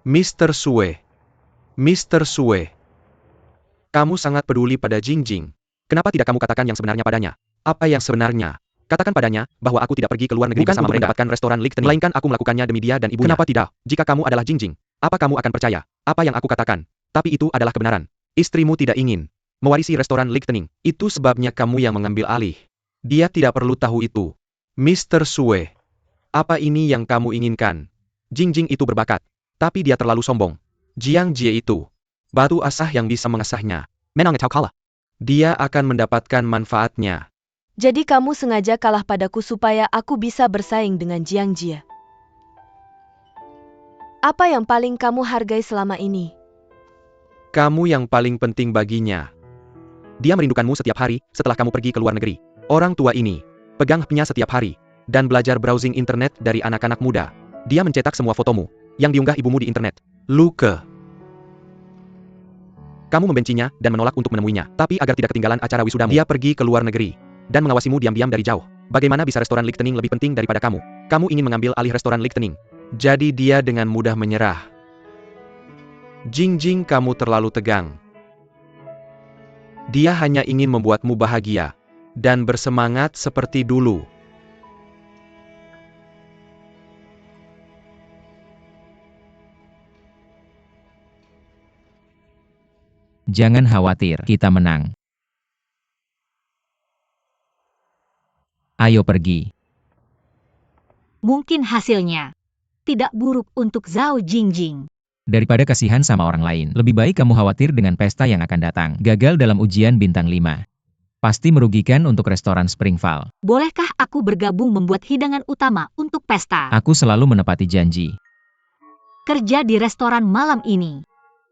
Mr. Sue. Mr. Sue. Kamu sangat peduli pada Jingjing. Kenapa tidak kamu katakan yang sebenarnya padanya? Apa yang sebenarnya? Katakan padanya bahwa aku tidak pergi ke luar negeri bersama mereka mendapatkan restoran Lichteni, melainkan aku melakukannya demi dia dan ibunya. Kenapa tidak? Jika kamu adalah Jingjing, apa kamu akan percaya apa yang aku katakan? Tapi itu adalah kebenaran. Istrimu tidak ingin mewarisi restoran Lichteni. Itu sebabnya kamu yang mengambil alih. Dia tidak perlu tahu itu. Mr. Sue. Apa ini yang kamu inginkan? Jingjing itu berbakat. Tapi dia terlalu sombong. Jiang Jie itu batu asah yang bisa mengasahnya. Dia akan mendapatkan manfaatnya. Jadi kamu sengaja kalah padaku supaya aku bisa bersaing dengan Jiang Jie. Apa yang paling kamu hargai selama ini? Kamu yang paling penting baginya. Dia merindukanmu setiap hari setelah kamu pergi ke luar negeri. Orang tua ini pegang HP-nya setiap hari dan belajar browsing internet dari anak-anak muda. Dia mencetak semua fotomu yang diunggah ibumu di internet. Luke. Kamu membencinya dan menolak untuk menemuinya. Tapi agar tidak ketinggalan acara wisudamu, dia pergi ke luar negeri dan mengawasimu diam-diam dari jauh. Bagaimana bisa restoran Lichtenning lebih penting daripada kamu? Kamu ingin mengambil alih restoran Lichtenning. Jadi dia dengan mudah menyerah. Jing, kamu terlalu tegang. Dia hanya ingin membuatmu bahagia dan bersemangat seperti dulu. Jangan khawatir, kita menang. Ayo pergi. Mungkin hasilnya tidak buruk untuk Zhao Jingjing. Daripada kasihan sama orang lain, lebih baik kamu khawatir dengan pesta yang akan datang. Gagal dalam ujian bintang 5. Pasti merugikan untuk restoran Springval. Bolehkah aku bergabung membuat hidangan utama untuk pesta? Aku selalu menepati janji. Kerja di restoran malam ini.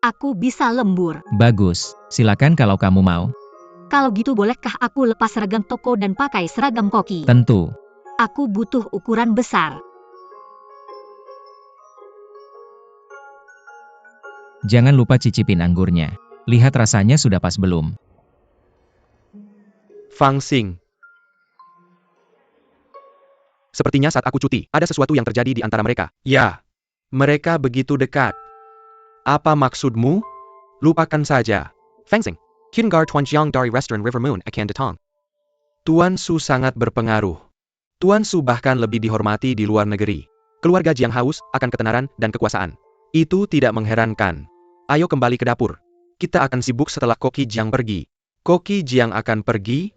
Aku bisa lembur. Bagus, silakan kalau kamu mau. Kalau gitu bolehkah aku lepas seragam toko dan pakai seragam koki? Tentu. Aku butuh ukuran besar. Jangan lupa cicipin anggurnya. Lihat rasanya sudah pas belum. Fang Xing. Sepertinya saat aku cuti, ada sesuatu yang terjadi di antara mereka. Ya, mereka begitu dekat. Apa maksudmu? Lupakan saja. Fang Xing. Kingar Tuanjiang dari Restoran River Moon akan datang. Tuan Su sangat berpengaruh. Tuan Su bahkan lebih dihormati di luar negeri. Keluarga Jiang haus akan ketenaran dan kekuasaan. Itu tidak mengherankan. Ayo kembali ke dapur. Kita akan sibuk setelah Koki Jiang pergi. Koki Jiang akan pergi?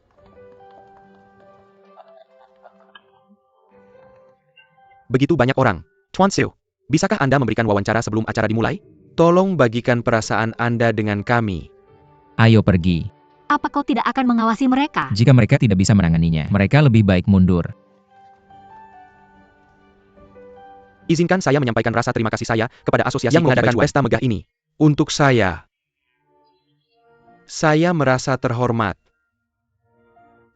Begitu banyak orang. Tuan Su, bisakah Anda memberikan wawancara sebelum acara dimulai? Tolong bagikan perasaan Anda dengan kami. Ayo pergi. Apa kau tidak akan mengawasi mereka? Jika mereka tidak bisa menanganinya, mereka lebih baik mundur. Izinkan saya menyampaikan rasa terima kasih saya kepada asosiasi yang mengadakan pesta megah ini. Untuk saya merasa terhormat.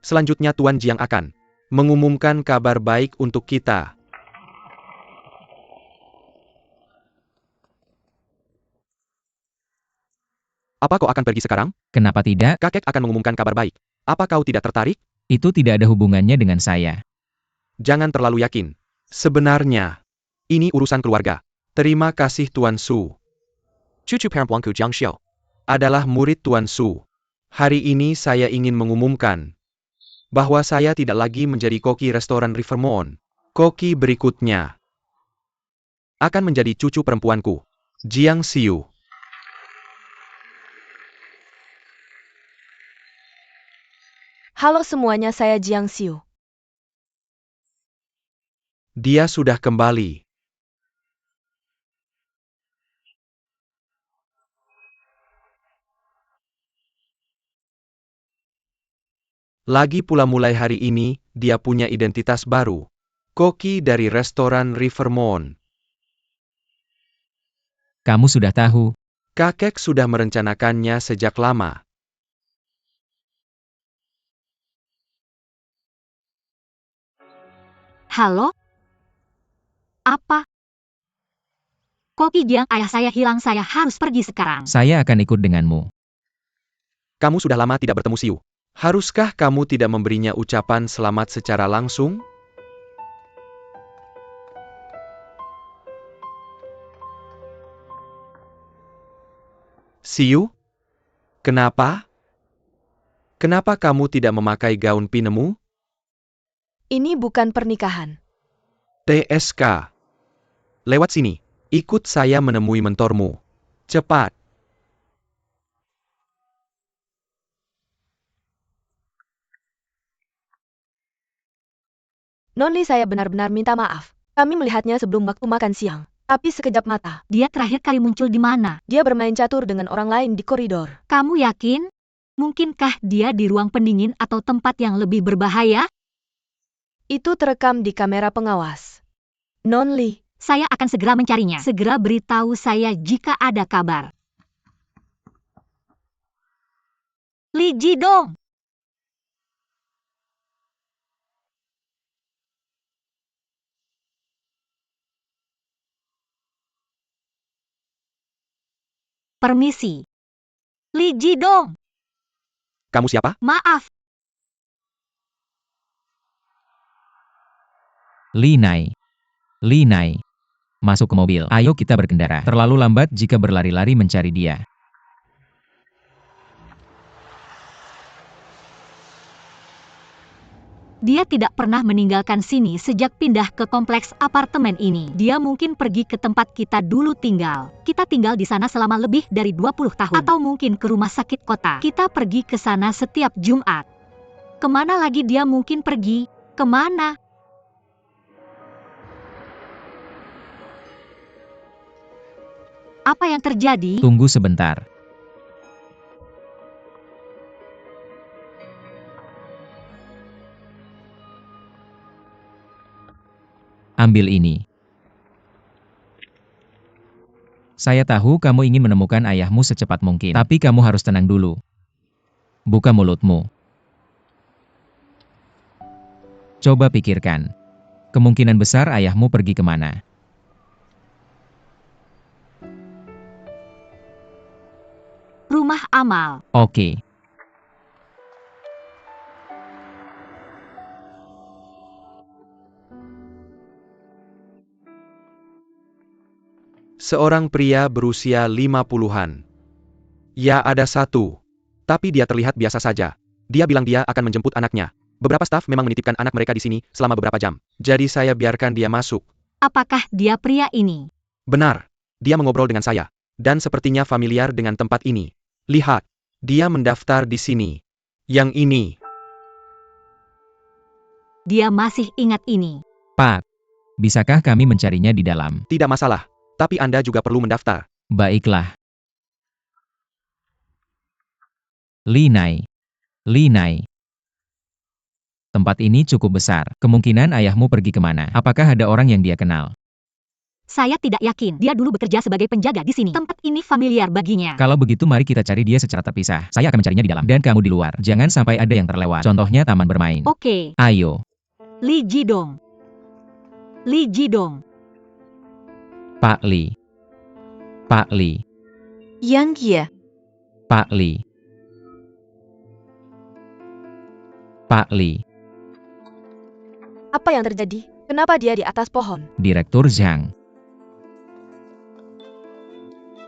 Selanjutnya Tuan Jiang akan mengumumkan kabar baik untuk kita. Apa kau akan pergi sekarang? Kenapa tidak? Kakek akan mengumumkan kabar baik. Apa kau tidak tertarik? Itu tidak ada hubungannya dengan saya. Jangan terlalu yakin. Sebenarnya, ini urusan keluarga. Terima kasih Tuan Su. Cucu perempuanku Jiang Xiao adalah murid Tuan Su. Hari ini saya ingin mengumumkan bahwa saya tidak lagi menjadi koki restoran Rivermoon. Koki berikutnya akan menjadi cucu perempuanku, Jiang Xiu. Halo semuanya, saya Jiang Xiu. Dia sudah kembali. Lagi pula mulai hari ini, dia punya identitas baru. Koki dari restoran Rivermoon. Kamu sudah tahu. Kakek sudah merencanakannya sejak lama. Halo? Apa? Koki Jiang, ayah saya hilang, saya harus pergi sekarang. Saya akan ikut denganmu. Kamu sudah lama tidak bertemu Xiu. Haruskah kamu tidak memberinya ucapan selamat secara langsung? Xiu? Kenapa? Kenapa kamu tidak memakai gaun pinemu? Ini bukan pernikahan. TSK. Lewat sini. Ikut saya menemui mentormu. Cepat. Nonli, saya benar-benar minta maaf. Kami melihatnya sebelum waktu makan siang. Tapi sekejap mata, Dia terakhir kali muncul di mana? dia bermain catur dengan orang lain di koridor. Kamu yakin? Mungkinkah dia di ruang pendingin atau tempat yang lebih berbahaya? Itu terekam di kamera pengawas. Nonli, Saya akan segera mencarinya. Segera beritahu saya jika ada kabar. Li Jidong! Permisi. Li Jidong, Kamu siapa? maaf. Li Nai. Li Nai. Masuk ke mobil. Ayo kita berkendara. Terlalu lambat jika berlari-lari mencari dia. Dia tidak pernah meninggalkan sini sejak pindah ke kompleks apartemen ini. Dia mungkin pergi ke tempat kita dulu tinggal. Kita tinggal di sana selama lebih dari 20 tahun. Atau mungkin ke rumah sakit kota. Kita pergi ke sana setiap Jumat. Kemana lagi dia mungkin pergi? Kemana? Apa yang terjadi? Tunggu sebentar. Ambil ini. Saya tahu kamu ingin menemukan ayahmu secepat mungkin. Tapi kamu harus tenang dulu. Buka mulutmu. Coba pikirkan. Kemungkinan besar ayahmu pergi kemana? Rumah amal. Oke. Seorang pria berusia 50-an. Ya, ada satu. Tapi dia terlihat biasa saja. Dia bilang dia akan menjemput anaknya. Beberapa staf memang menitipkan anak mereka di sini selama beberapa jam. Jadi saya biarkan dia masuk. Apakah dia pria ini? Benar. Dia mengobrol dengan saya. Dan sepertinya familiar dengan tempat ini. Lihat. Dia mendaftar di sini. Yang ini. Dia masih ingat ini. Pak, bisakah kami mencarinya di dalam? Tidak masalah. Tapi Anda juga perlu mendaftar. Baiklah. Li Nai. Li Nai. Tempat ini cukup besar. Kemungkinan ayahmu pergi kemana? Apakah ada orang yang dia kenal? Saya tidak yakin. Dia dulu bekerja sebagai penjaga di sini. Tempat ini familiar baginya. Kalau begitu mari kita cari dia secara terpisah. Saya akan mencarinya di dalam dan kamu di luar. Jangan sampai ada yang terlewat. Contohnya taman bermain. Oke. Ayo. Li Jidong. Li Jidong. Pak Li. Pak Li. Yang Ye. Pak Li. Pak Li. Apa yang terjadi? Kenapa dia di atas pohon? Direktur Zhang.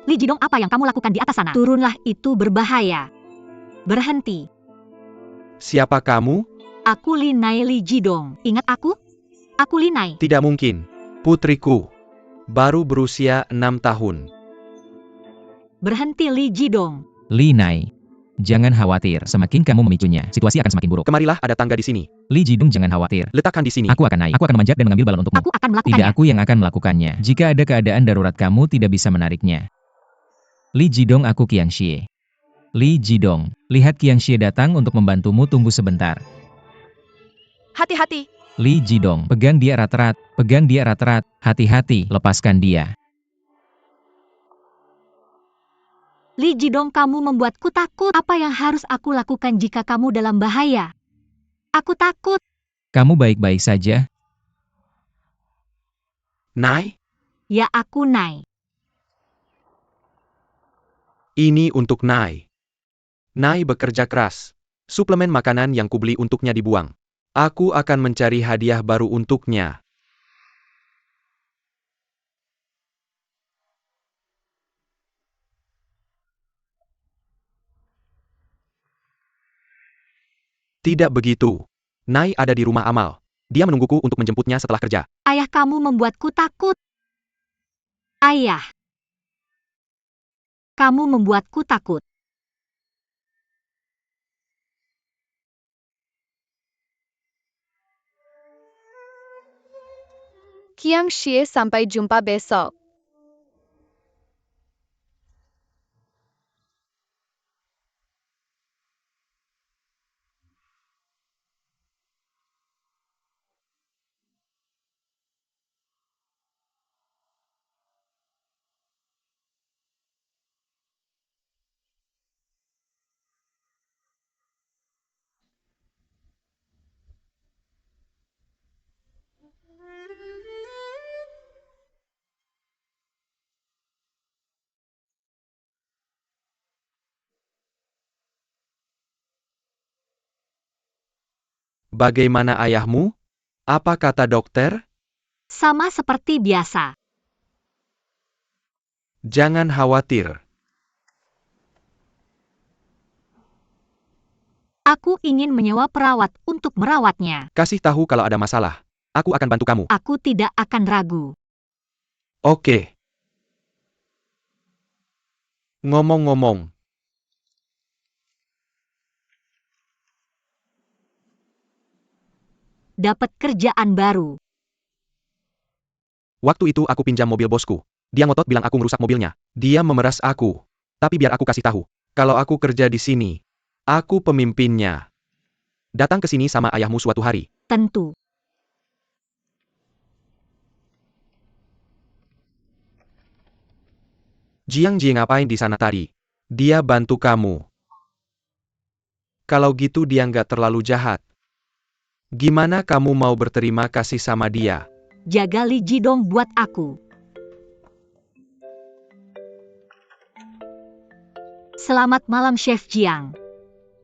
Li Jidong, apa yang kamu lakukan di atas sana? Turunlah, itu berbahaya. Berhenti. Siapa kamu? Aku Li Nai Li Jidong. Ingat aku? Aku Li Nai. Tidak mungkin. Putriku. Baru berusia 6 tahun. Berhenti Li Jidong. Li Nai. Jangan khawatir, semakin kamu memicunya, situasi akan semakin buruk. Kemarilah, ada tangga di sini. Li Jidong, jangan khawatir. Letakkan di sini. Aku akan naik. Aku akan memanjat dan mengambil balon untukmu. Aku akan Tidak, melakukannya. aku yang akan melakukannya. Jika ada keadaan darurat kamu tidak bisa menariknya. Li Jidong, aku Qiang Xie. Li Jidong, lihat Qiang Xie datang untuk membantumu, tunggu sebentar. Hati-hati. Li Jidong, pegang dia erat-erat, pegang dia erat-erat, hati-hati, lepaskan dia. Li Jidong, kamu membuatku takut. Apa yang harus aku lakukan jika kamu dalam bahaya? Aku takut. Kamu baik-baik saja? Nai, Ya, aku Nai. ini untuk Nai. Nai bekerja keras. Suplemen makanan yang kubeli untuknya dibuang. Aku akan mencari hadiah baru untuknya. Tidak begitu. Nai ada di rumah amal. Dia menungguku untuk menjemputnya setelah kerja. Ayah, kamu membuatku takut. Ayah. Kamu membuatku takut. Qiang Xie, sampai jumpa besok. Bagaimana ayahmu? Apa kata dokter? Sama seperti biasa. Jangan khawatir. Aku ingin menyewa perawat untuk merawatnya. Kasih tahu kalau ada masalah. Aku akan bantu kamu. Aku tidak akan ragu. Oke. Ngomong-ngomong, Dapat kerjaan baru. waktu itu aku pinjam mobil bosku. Dia ngotot bilang aku merusak mobilnya. Dia memeras aku. Tapi biar aku kasih tahu. Kalau aku kerja di sini, aku pemimpinnya. Datang ke sini sama ayahmu suatu hari. Tentu. Jiang Ji ngapain di sana tadi? Dia bantu kamu. Kalau gitu dia nggak terlalu jahat. Gimana kamu mau berterima kasih sama dia? Jaga Li Jidong buat aku. Selamat malam Chef Jiang.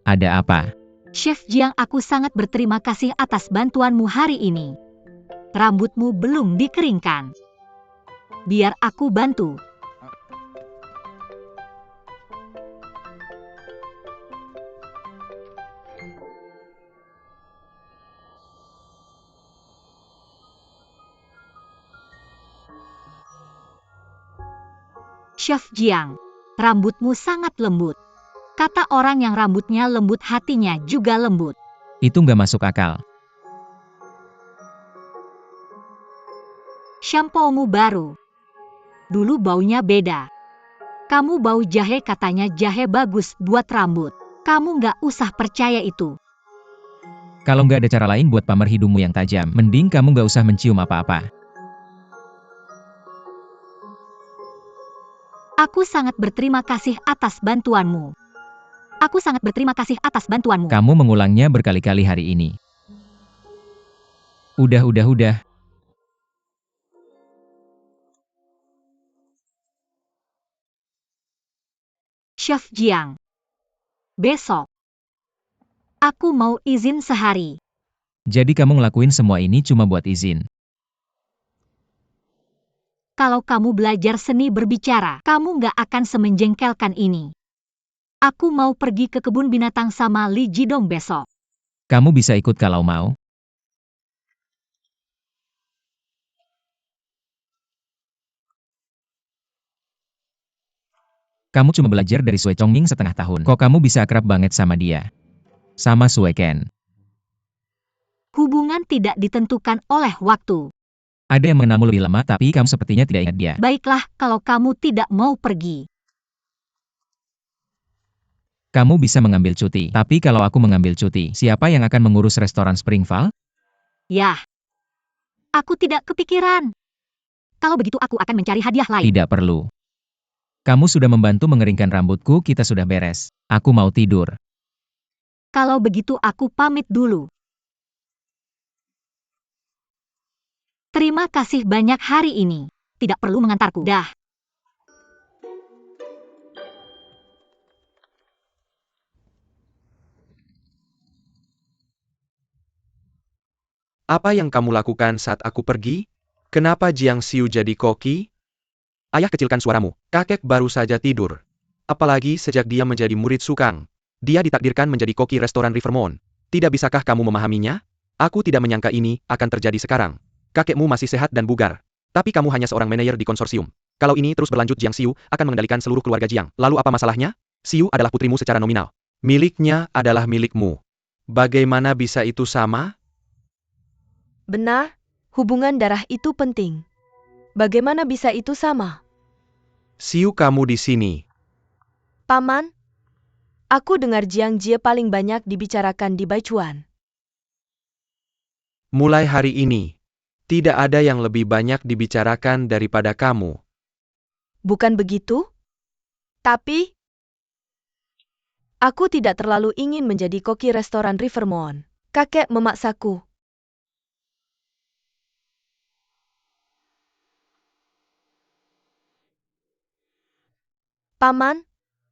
Ada apa? Chef Jiang, aku sangat berterima kasih atas bantuanmu hari ini. Rambutmu belum dikeringkan. Biar aku bantu. Chef Jiang, rambutmu sangat lembut. Kata orang yang rambutnya lembut hatinya juga lembut. Itu nggak masuk akal. Shampoomu baru. Dulu baunya beda. Kamu bau jahe, katanya jahe bagus buat rambut. Kamu nggak usah percaya itu. Kalau nggak ada cara lain buat pamer hidungmu yang tajam, mending kamu nggak usah mencium apa-apa. Aku sangat berterima kasih atas bantuanmu. Aku sangat berterima kasih atas bantuanmu. Kamu mengulangnya berkali-kali hari ini. Udah. Chef Jiang. Besok. Aku mau izin sehari. Jadi kamu ngelakuin semua ini cuma buat izin. Kalau kamu belajar seni berbicara, kamu nggak akan semenjengkelkan ini. Aku mau pergi ke kebun binatang sama Li Jidong besok. Kamu bisa ikut kalau mau. Kamu cuma belajar dari Sue Chongming setengah tahun. Kok kamu bisa akrab banget sama dia? Sama Sue Ken. Hubungan tidak ditentukan oleh waktu. Ada yang mengenalmu lebih lama tapi kamu sepertinya tidak ingat dia. Baiklah, kalau kamu tidak mau pergi. Kamu bisa mengambil cuti. Tapi kalau aku mengambil cuti, siapa yang akan mengurus restoran Springval? Yah. Aku tidak kepikiran. Kalau begitu aku akan mencari hadiah lain. Tidak perlu. Kamu sudah membantu mengeringkan rambutku, kita sudah beres. Aku mau tidur. Kalau begitu aku pamit dulu. Terima kasih banyak hari ini. Tidak perlu mengantarku. Dah. Apa yang kamu lakukan saat aku pergi? Kenapa Jiang Xiu jadi koki? Ayah, kecilkan suaramu. Kakek baru saja tidur. Apalagi sejak dia menjadi murid Sukang. Dia ditakdirkan menjadi koki restoran Rivermont. Tidak bisakah kamu memahaminya? Aku tidak menyangka ini akan terjadi sekarang. Kakekmu masih sehat dan bugar. Tapi kamu hanya seorang manajer di konsorsium. Kalau ini terus berlanjut, Jiang Xiu akan mengendalikan seluruh keluarga Jiang. Lalu apa masalahnya? Xiu adalah putrimu secara nominal. Miliknya adalah milikmu. Bagaimana bisa itu sama? Benar, hubungan darah itu penting. Bagaimana bisa itu sama? Xiu, kamu di sini. Paman, aku dengar Jiang Jie paling banyak dibicarakan di Baichuan. Mulai hari ini, tidak ada yang lebih banyak dibicarakan daripada kamu. Bukan begitu? Tapi, aku tidak terlalu ingin menjadi koki restoran Rivermont. Kakek memaksaku. Paman,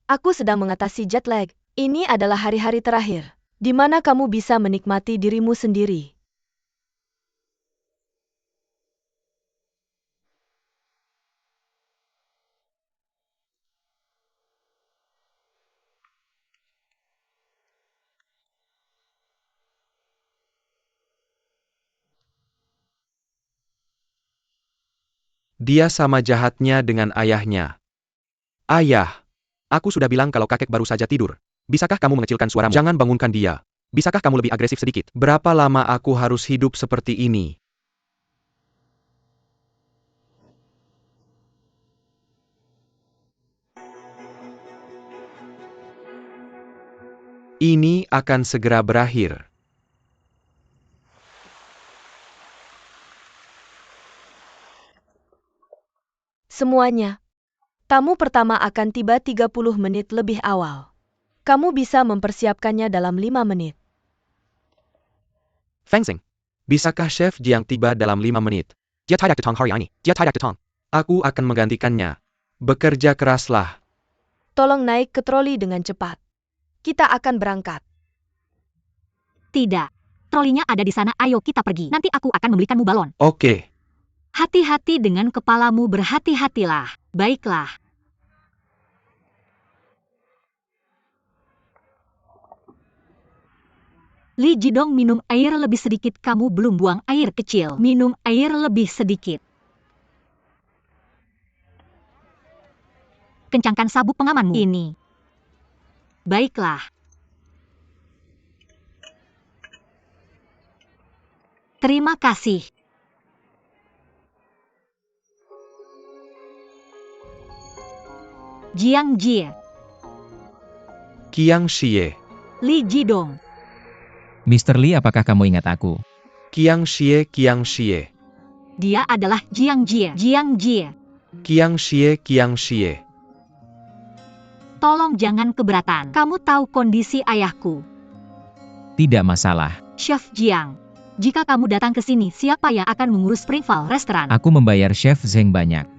aku sedang mengatasi jet lag. Ini adalah hari-hari terakhir. di mana kamu bisa menikmati dirimu sendiri. Dia sama jahatnya dengan ayahnya. Ayah, aku sudah bilang kalau kakek baru saja tidur. Bisakah kamu mengecilkan suaramu? Jangan bangunkan dia. Bisakah kamu lebih agresif sedikit? Berapa lama aku harus hidup seperti ini? Ini akan segera berakhir. Semuanya. Tamu pertama akan tiba 30 menit lebih awal. Kamu bisa mempersiapkannya dalam 5 menit. Feng Xing, bisakah Chef Jiang tiba dalam 5 menit? Dia tidak datang hari ini. Dia tidak datang. Aku akan menggantikannya. Bekerja keraslah. Tolong naik ke troli dengan cepat. Kita akan berangkat. Tidak. Trolinya ada di sana, ayo kita pergi. Nanti aku akan membelikanmu balon. Oke. Hati-hati dengan kepalamu, berhati-hatilah. Baiklah. Li Jidong, minum air lebih sedikit, kamu belum buang air kecil. Minum air lebih sedikit. Kencangkan sabuk pengamanmu. Ini. Baiklah. Terima kasih. Jiang Jie. Qiang Xie. Li Jidong. Mr. Lee, apakah kamu ingat aku? Qiang Xie, Qiang Xie. Dia adalah Jiang Jie. Jiang Jie. Qiang Xie, Qiang Xie. Tolong jangan keberatan. Kamu tahu kondisi ayahku. Tidak masalah. Chef Jiang. Jika kamu datang ke sini, siapa yang akan mengurus Springvale Restoran? Aku membayar Chef Zheng banyak.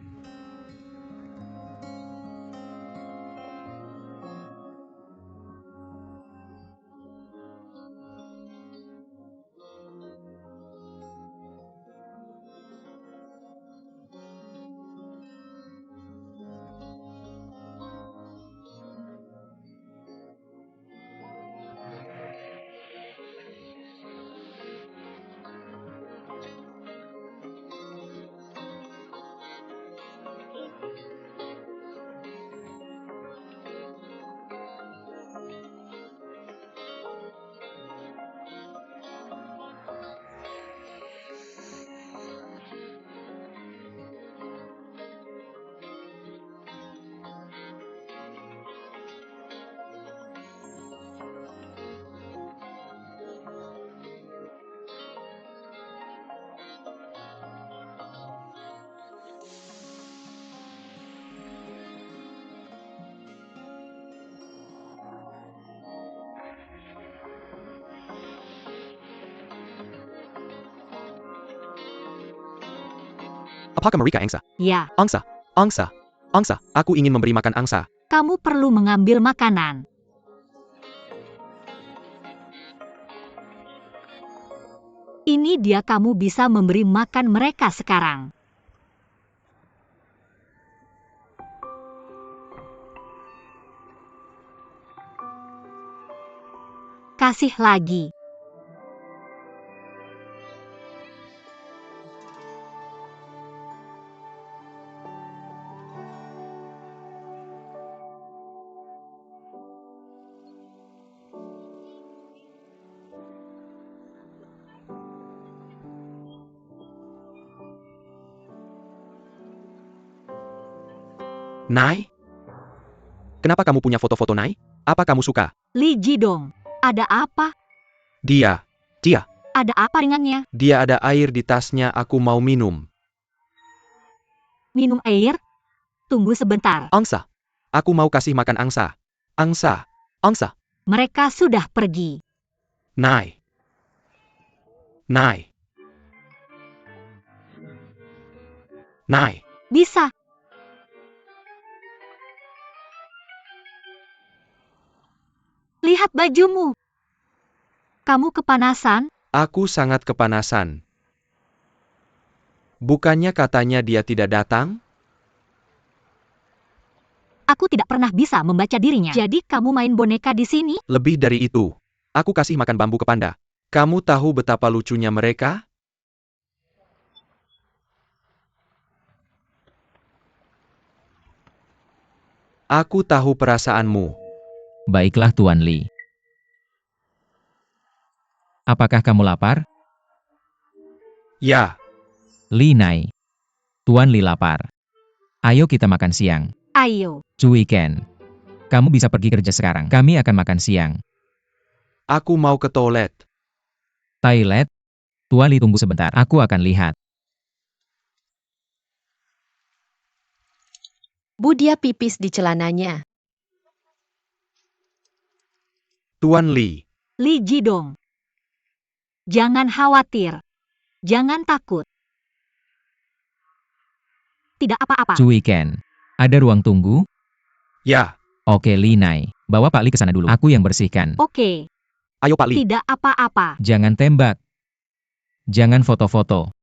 Apakah mereka angsa? Ya, Angsa. Angsa. Angsa. Aku ingin memberi makan angsa. kamu perlu mengambil makanan. Ini dia, kamu bisa memberi makan mereka sekarang. Kasih lagi. Nai? Kenapa kamu punya foto-foto Nai? Apa kamu suka? Li Jidong, ada apa? Dia. Ada apa dengannya? Dia ada air di tasnya, aku mau minum. Minum air? Tunggu sebentar. Angsa. Aku mau kasih makan angsa. Angsa. Angsa. Mereka sudah pergi. Nai. Nai. Nai. Bisa. Lihat bajumu. Kamu kepanasan? Aku sangat kepanasan. Bukannya katanya dia tidak datang? Aku tidak pernah bisa membaca dirinya. Jadi kamu main boneka di sini? Lebih dari itu. Aku kasih makan bambu ke panda. Kamu tahu betapa lucunya mereka? Aku tahu perasaanmu. Baiklah Tuan Li. Apakah kamu lapar? Ya, Li Nai. Tuan Li lapar. Ayo kita makan siang. Ayo. Cui Ken. Kamu bisa pergi kerja sekarang. Kami akan makan siang. aku mau ke toilet. Toilet? Tuan Li tunggu sebentar. Aku akan lihat. Budia pipis di celananya. Tuan Li, Li Jidong. Jangan khawatir. Jangan takut. Tidak apa-apa. Cui Ken. Ada ruang tunggu? ya, Oke Li Nai. Bawa Pak Li ke sana dulu. Aku yang bersihkan. Oke. ayo Pak Li. Tidak apa-apa. Jangan tembak. Jangan foto-foto.